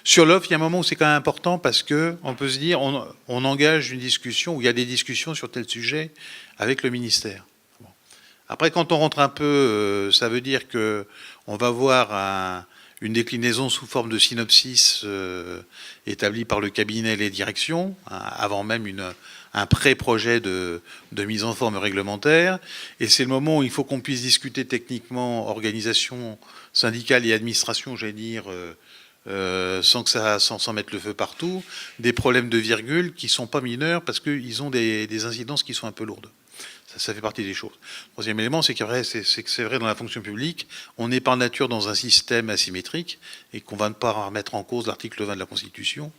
Sur l'offre, il y a un moment où c'est quand même important parce qu'on peut se dire, on engage une discussion, où il y a des discussions sur tel sujet avec le ministère. Bon. Après, quand on rentre un peu, ça veut dire qu'on va voir une déclinaison sous forme de synopsis établie par le cabinet et les directions, avant même un pré-projet de mise en forme réglementaire. Et c'est le moment où il faut qu'on puisse discuter techniquement, organisation syndicale et administration, j'allais dire, sans mettre le feu partout, des problèmes de virgule qui ne sont pas mineurs parce qu'ils ont des incidences qui sont un peu lourdes. Ça fait partie des choses. Troisième élément, c'est que c'est vrai dans la fonction publique, on est par nature dans un système asymétrique et qu'on ne va pas remettre en cause l'article 20 de la Constitution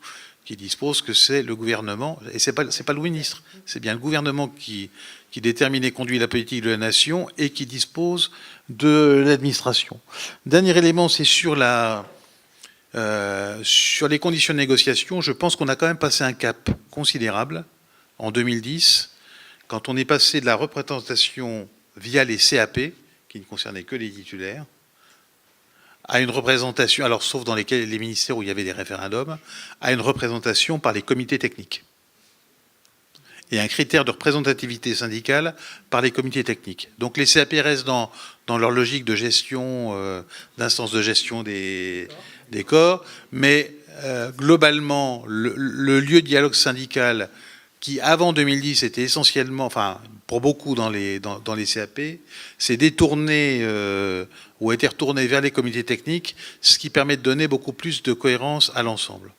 qui dispose que c'est le gouvernement, et c'est pas le ministre, c'est bien le gouvernement qui détermine et conduit la politique de la nation et qui dispose de l'administration. Dernier élément, c'est sur les conditions de négociation. Je pense qu'on a quand même passé un cap considérable en 2010, quand on est passé de la représentation via les CAP, qui ne concernaient que les titulaires, à une représentation, alors sauf dans les ministères où il y avait des référendums, à une représentation par les comités techniques. Et un critère de représentativité syndicale par les comités techniques. Donc les CAP restent dans leur logique de gestion, d'instance de gestion des corps, mais globalement, le lieu de dialogue syndical qui, avant 2010, était essentiellement, enfin, pour beaucoup dans les CAP, s'est détourné ou a été retourné vers les comités techniques, ce qui permet de donner beaucoup plus de cohérence à l'ensemble.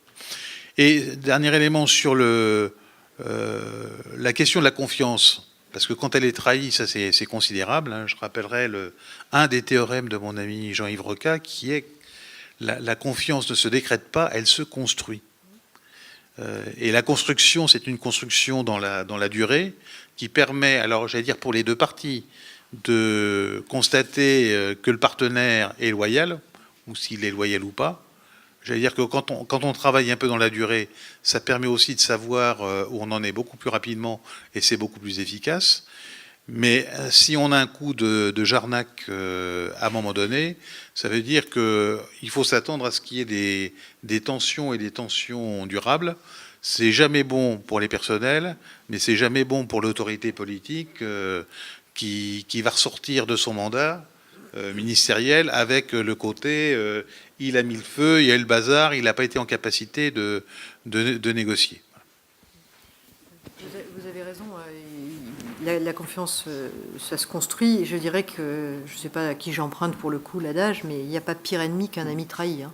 Et dernier élément sur la question de la confiance, parce que quand elle est trahie, ça c'est considérable. Hein, je rappellerai un des théorèmes de mon ami Jean-Yves Roca, qui est la confiance ne se décrète pas, elle se construit. Et la construction, c'est une construction dans la durée qui permet, alors j'allais dire pour les deux parties, de constater que le partenaire est loyal, ou s'il est loyal ou pas. J'allais dire que quand on travaille un peu dans la durée, ça permet aussi de savoir où on en est beaucoup plus rapidement et c'est beaucoup plus efficace. Mais si on a un coup de Jarnac à un moment donné, ça veut dire qu'il faut s'attendre à ce qu'il y ait des tensions et des tensions durables, c'est jamais bon pour les personnels, mais c'est jamais bon pour l'autorité politique qui va ressortir de son mandat ministériel avec le côté il a mis le feu, il y a eu le bazar, il n'a pas été en capacité de négocier. Vous avez raison. La confiance, ça se construit. Je dirais que, je ne sais pas à qui j'emprunte pour le coup l'adage, mais il n'y a pas pire ennemi qu'un ami trahi. Hein.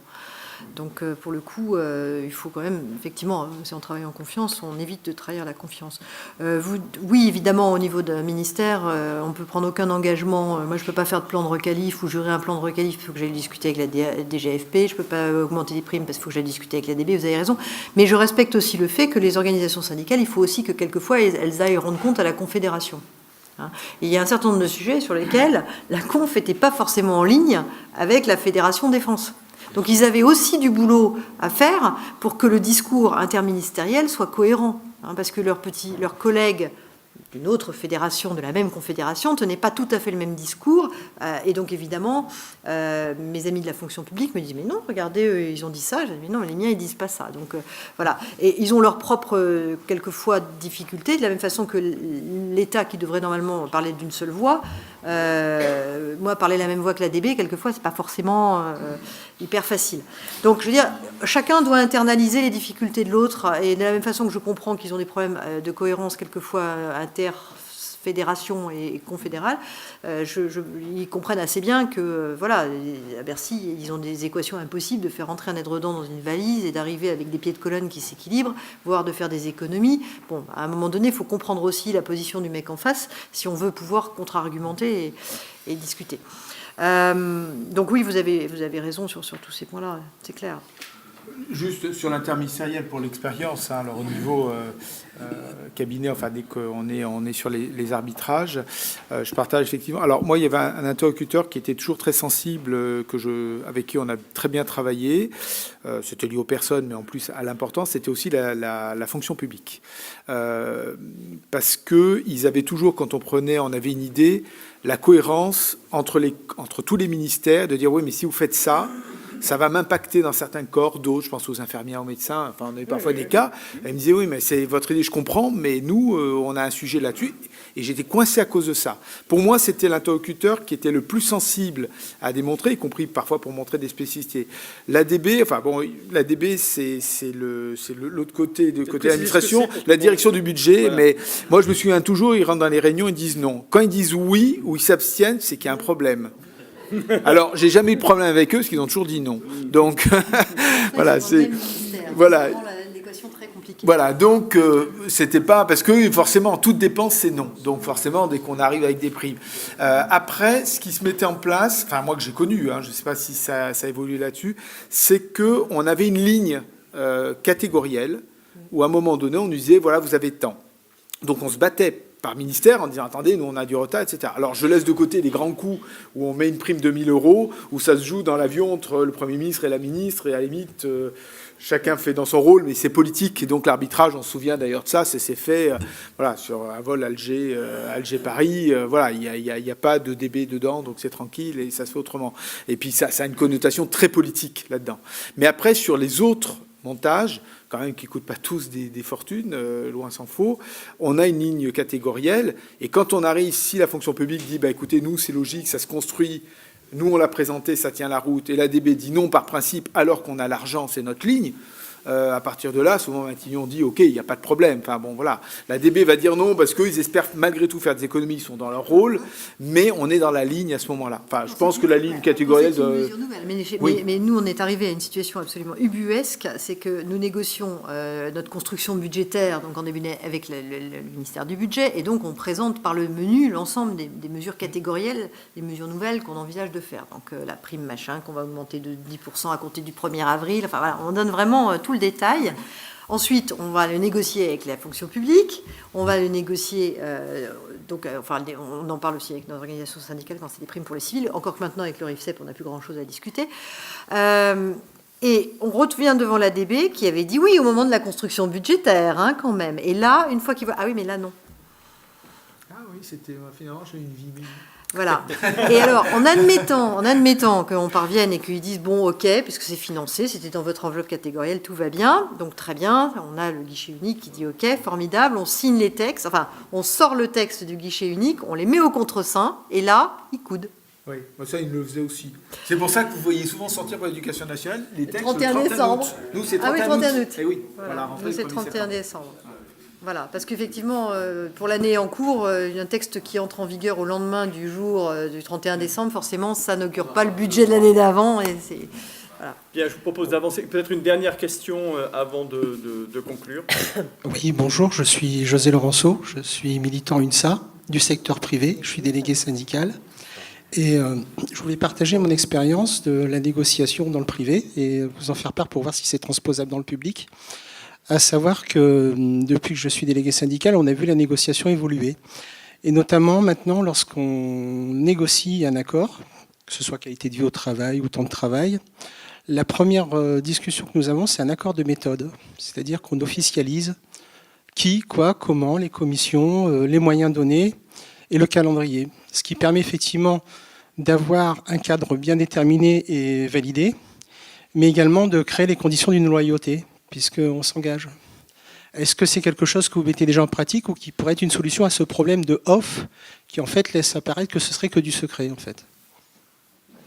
Donc, pour le coup, il faut quand même, effectivement, si on travaille en confiance, on évite de trahir la confiance. Oui, évidemment, au niveau d'un ministère, on ne peut prendre aucun engagement. Moi, je ne peux pas faire de plan de requalif ou jurer un plan de requalif, il faut que j'aille discuter avec la DGFP. Je ne peux pas augmenter les primes parce qu'il faut que j'aille discuter avec la DB, vous avez raison. Mais je respecte aussi le fait que les organisations syndicales, il faut aussi que quelquefois, elles aillent rendre compte à la Confédération. Et il y a un certain nombre de sujets sur lesquels la Conf n'était pas forcément en ligne avec la Fédération Défense. Donc ils avaient aussi du boulot à faire pour que le discours interministériel soit cohérent, parce que leurs collègues d'une autre fédération, de la même confédération, ne tenaient pas tout à fait le même discours. Et donc évidemment, mes amis de la fonction publique me disent « Mais non, regardez, ils ont dit ça ». Je dis « Non, les miens, ils disent pas ça ». Donc voilà. Et ils ont leurs propres, quelquefois, difficultés, de la même façon que l'État, qui devrait normalement parler d'une seule voix, moi, parler la même voix que la DB, quelquefois, c'est pas forcément hyper facile. Donc, je veux dire, chacun doit internaliser les difficultés de l'autre, et de la même façon que je comprends qu'ils ont des problèmes de cohérence, quelquefois interfédération et confédérale, ils comprennent assez bien que, voilà, à Bercy, ils ont des équations impossibles de faire rentrer un édredon dans une valise et d'arriver avec des pieds de colonne qui s'équilibrent, voire de faire des économies. Bon, à un moment donné, il faut comprendre aussi la position du mec en face si on veut pouvoir contre-argumenter et discuter. Donc oui, vous avez raison sur tous ces points-là, c'est clair. Juste sur l'interministériel pour l'expérience, alors au niveau cabinet, enfin dès qu'on est sur les arbitrages, je partage effectivement. Alors moi, il y avait un interlocuteur qui était toujours très sensible, avec qui on a très bien travaillé. C'était lié aux personnes, mais en plus à l'importance, c'était aussi la fonction publique. Parce qu'ils avaient toujours, quand on avait une idée, la cohérence entre tous les ministères, de dire oui, mais si vous faites ça, ça va m'impacter dans certains corps, d'autres, je pense aux infirmières, aux médecins, enfin on a eu parfois des cas, elle me disait oui mais c'est votre idée, je comprends, mais nous on a un sujet là-dessus, et j'étais coincé à cause de ça. Pour moi c'était l'interlocuteur qui était le plus sensible à démontrer, y compris parfois pour montrer des spécificités. L'ADB, enfin bon, l'ADB c'est l'autre côté, côté administration, la direction du budget, voilà. Mais moi je me souviens toujours, ils rentrent dans les réunions, ils disent non. Quand ils disent oui ou ils s'abstiennent, c'est qu'il y a un problème. Alors, j'ai jamais eu de problème avec eux, parce qu'ils ont toujours dit non. Donc, voilà, c'est... Voilà. L'équation très compliquée. Voilà, donc, c'était pas... Parce que, forcément, toute dépense, c'est non. Donc, forcément, dès qu'on arrive avec des primes. Après, ce qui se mettait en place, enfin, moi que j'ai connu, je ne sais pas si ça a évolué là-dessus, c'est qu'on avait une ligne catégorielle, où à un moment donné, on nous disait, voilà, vous avez tant. Donc, on se battait par ministère en disant attendez, nous on a du retard, etc. Alors je laisse de côté les grands coups où on met une prime de 1 000 €, où ça se joue dans l'avion entre le Premier ministre et la ministre, et à la limite chacun fait dans son rôle, mais c'est politique, et donc l'arbitrage, on se souvient d'ailleurs de ça, c'est fait voilà, sur un vol Alger-Paris, voilà, il n'y a pas de DB dedans, donc c'est tranquille et ça se fait autrement. Et puis ça a une connotation très politique là-dedans. Mais après, sur les autres montages, quand même qui ne coûtent pas tous des fortunes, loin s'en faut, on a une ligne catégorielle, et quand on arrive, si la fonction publique dit, bah, écoutez, nous, c'est logique, ça se construit, nous, on l'a présenté, ça tient la route, et l'ADB dit non par principe, alors qu'on a l'argent, c'est notre ligne, à partir de là, souvent Matignon dit ok, il n'y a pas de problème. Enfin bon, voilà. La DB va dire non parce qu'ils espèrent malgré tout faire des économies, ils sont dans leur rôle, mais on est dans la ligne à ce moment-là. Enfin, je pense que la ligne catégorielle c'est une mesure nouvelle, mais nous, on est arrivé à une situation absolument ubuesque, c'est que nous négocions notre construction budgétaire, donc en cabinet avec le ministère du Budget, et donc on présente par le menu l'ensemble des mesures catégorielles, des mesures nouvelles qu'on envisage de faire. Donc la prime machin qu'on va augmenter de 10% à compter du 1er avril. Enfin voilà, on donne vraiment tout le détail. Ensuite, on va le négocier avec la fonction publique, on va le négocier, on en parle aussi avec nos organisations syndicales quand c'est des primes pour les civils, encore que maintenant avec le RIFSEP, on n'a plus grand-chose à discuter. Et on revient devant l'ADB qui avait dit oui au moment de la construction budgétaire, quand même. Et là, une fois qu'il voit, ah oui, mais là, non. Ah oui, c'était finalement, j'ai une vie. Voilà. Et alors, en admettant qu'on parvienne et qu'ils disent, bon, ok, puisque c'est financé, c'était dans votre enveloppe catégorielle, tout va bien, donc très bien, on a le guichet unique qui dit, ok, formidable, on signe les textes, enfin, on sort le texte du guichet unique, on les met au contre-seing, et là, ils coudent. Oui, ça, il le faisait aussi. C'est pour ça que vous voyez souvent sortir pour l'éducation nationale les textes 31 le 31 décembre. août. Nous, c'est 31 Ah oui, 31 août. Et oui, Voilà. rentrée Nous, c'est le 1er 31 septembre. décembre. Voilà, parce qu'effectivement, pour l'année en cours, un texte qui entre en vigueur au lendemain du jour du 31 décembre, forcément, ça n'augure pas le budget de l'année d'avant. Et c'est... Voilà. Bien, je vous propose d'avancer. Peut-être une dernière question avant de conclure. Oui, bonjour, je suis José Laurenceau, je suis militant UNSA du secteur privé, je suis délégué syndical. Et je voulais partager mon expérience de la négociation dans le privé et vous en faire part pour voir si c'est transposable dans le public. À savoir que depuis que je suis délégué syndical, on a vu la négociation évoluer. Et notamment maintenant, lorsqu'on négocie un accord, que ce soit qualité de vie au travail ou temps de travail, la première discussion que nous avons, c'est un accord de méthode. C'est-à-dire qu'on officialise qui, quoi, comment, les commissions, les moyens donnés et le calendrier. Ce qui permet effectivement d'avoir un cadre bien déterminé et validé, mais également de créer les conditions d'une loyauté, puisqu'on s'engage. Est-ce que c'est quelque chose que vous mettez déjà en pratique ou qui pourrait être une solution à ce problème de off qui en fait laisse apparaître que ce serait que du secret en fait?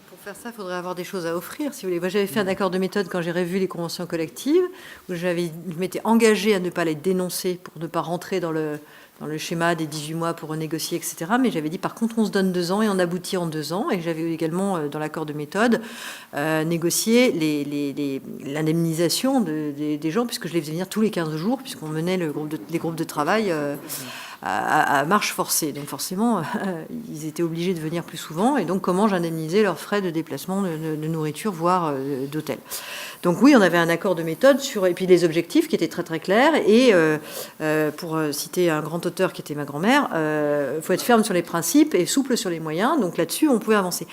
Pour faire ça, il faudrait avoir des choses à offrir, si vous voulez. Moi, j'avais fait un accord de méthode quand j'ai revu les conventions collectives, où je m'étais engagée à ne pas les dénoncer pour ne pas rentrer dans le schéma des 18 mois pour renégocier, etc. Mais j'avais dit, par contre, on se donne 2 ans et on aboutit en 2 ans. Et j'avais également, dans l'accord de méthode, négocié l'indemnisation des gens, puisque je les faisais venir tous les 15 jours, puisqu'on menait les groupes de travail à marche forcée. Donc forcément, ils étaient obligés de venir plus souvent. Et donc, comment j'indemnisais leurs frais de déplacement, de nourriture, voire d'hôtel. Donc oui, on avait un accord de méthode et puis les objectifs qui étaient très très clairs. Et pour citer un grand auteur qui était ma grand-mère, il faut être ferme sur les principes et souple sur les moyens. Donc là-dessus, on pouvait avancer.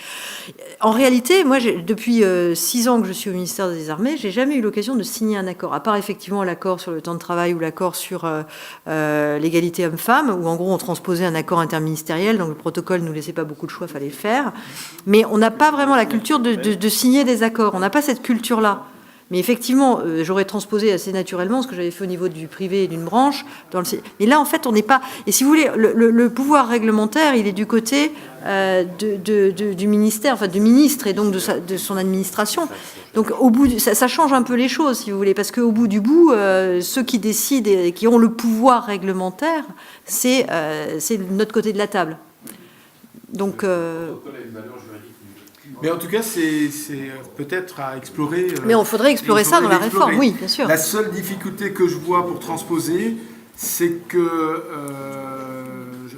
En réalité, moi, depuis 6 ans que je suis au ministère des Armées, j'ai jamais eu l'occasion de signer un accord, à part effectivement l'accord sur le temps de travail ou l'accord sur l'égalité homme-femme, où en gros on transposait un accord interministériel, donc le protocole ne nous laissait pas beaucoup de choix, fallait le faire. Mais on n'a pas vraiment la culture de signer des accords. On n'a pas cette culture-là. Mais effectivement, j'aurais transposé assez naturellement ce que j'avais fait au niveau du privé et d'une branche. Mais là, en fait, on n'est pas... Et si vous voulez, le pouvoir réglementaire, il est du côté du ministère, enfin du ministre et donc de son administration. Donc au bout ça change un peu les choses, si vous voulez, parce qu'au bout du bout, ceux qui décident et qui ont le pouvoir réglementaire, c'est notre côté de la table. Donc... Mais en tout cas, c'est peut-être à explorer. Mais on faudrait explorer ça dans la réforme, oui, bien sûr. La seule difficulté que je vois pour transposer, c'est que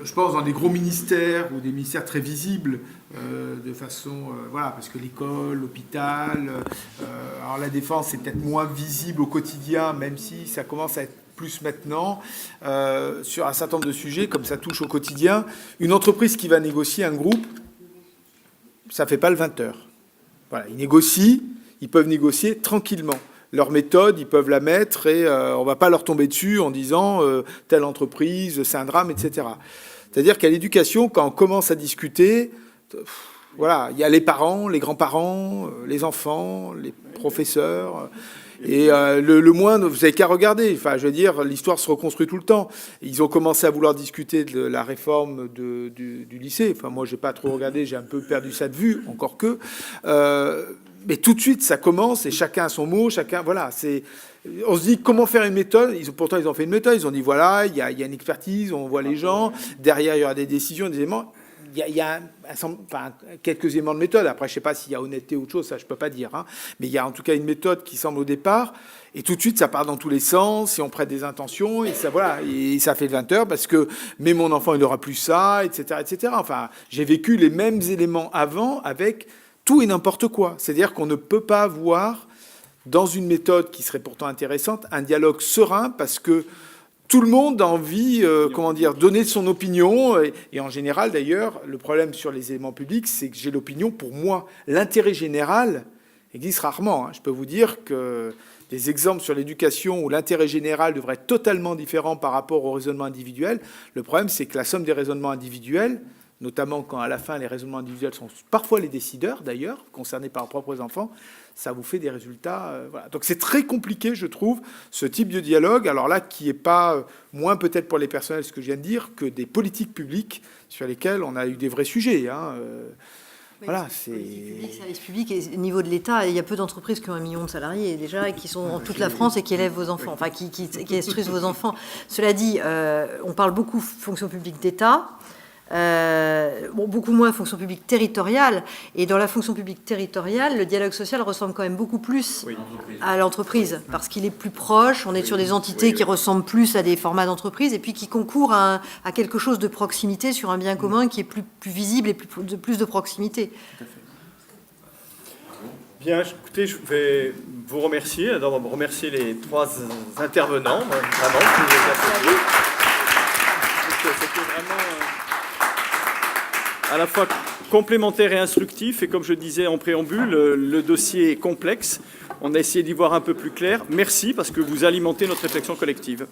je pense dans des gros ministères ou des ministères très visibles, de façon, voilà, parce que l'école, l'hôpital, alors la défense c'est peut-être moins visible au quotidien, même si ça commence à être plus maintenant, sur un certain nombre de sujets, comme ça touche au quotidien. Une entreprise qui va négocier un groupe, ça ne fait pas le 20 heures. Voilà, ils négocient, ils peuvent négocier tranquillement. Leur méthode, ils peuvent la mettre et on ne va pas leur tomber dessus en disant telle entreprise, c'est un drame, etc. C'est-à-dire qu'à l'éducation, quand on commence à discuter, voilà, il y a les parents, les grands-parents, les enfants, les professeurs... Et le moins, vous n'avez qu'à regarder. Enfin, je veux dire, l'histoire se reconstruit tout le temps. Ils ont commencé à vouloir discuter de la réforme du lycée. Enfin, moi, j'ai pas trop regardé, j'ai un peu perdu ça de vue, encore que. Mais tout de suite, ça commence et chacun a son mot, chacun, voilà. On se dit comment faire une méthode. Pourtant, ils ont fait une méthode. Ils ont dit voilà, il y a une expertise, on voit les gens. Derrière, il y aura des décisions, des éléments. Il y a quelques éléments de méthode. Après, je ne sais pas s'il y a honnêteté ou autre chose, ça je ne peux pas dire. Hein. Mais il y a en tout cas une méthode qui semble au départ. Et tout de suite, ça part dans tous les sens. Et on prête des intentions. Et ça, voilà, et ça fait 20 heures parce que mais mon enfant, il n'aura plus ça, etc., etc. Enfin, j'ai vécu les mêmes éléments avant avec tout et n'importe quoi. C'est-à-dire qu'on ne peut pas avoir, dans une méthode qui serait pourtant intéressante, un dialogue serein parce que tout le monde a envie, donner son opinion. Et en général, d'ailleurs, le problème sur les éléments publics, c'est que j'ai l'opinion pour moi. L'intérêt général existe rarement. Hein. Je peux vous dire que des exemples sur l'éducation où l'intérêt général devrait être totalement différent par rapport au raisonnement individuel, le problème, c'est que la somme des raisonnements individuels notamment quand à la fin les raisonnements individuels sont parfois les décideurs d'ailleurs, concernés par leurs propres enfants, ça vous fait des résultats. Voilà. Donc c'est très compliqué, je trouve, ce type de dialogue, alors là, qui n'est pas moins peut-être pour les personnels, ce que je viens de dire, que des politiques publiques sur lesquelles on a eu des vrais sujets. Hein. Voilà, c'est... Service public, et au niveau de l'État, il y a peu d'entreprises qui ont 1 million de salariés déjà, et qui sont dans toute la France et qui élèvent vos enfants, enfin qui instruisent vos enfants. Cela dit, on parle beaucoup fonction publique d'État, beaucoup moins fonction publique territoriale, et dans la fonction publique territoriale, le dialogue social ressemble quand même beaucoup plus à l'entreprise, parce qu'il est plus proche, on est sur des entités qui ressemblent plus à des formats d'entreprise, et puis qui concourent à quelque chose de proximité sur un bien commun qui est plus visible et plus de proximité. Bien, écoutez, je vais vous remercier, d'abord remercier les 3 intervenants, vraiment, c'était vraiment à la fois complémentaire et instructif, et comme je disais en préambule, le dossier est complexe. On a essayé d'y voir un peu plus clair. Merci, parce que vous alimentez notre réflexion collective.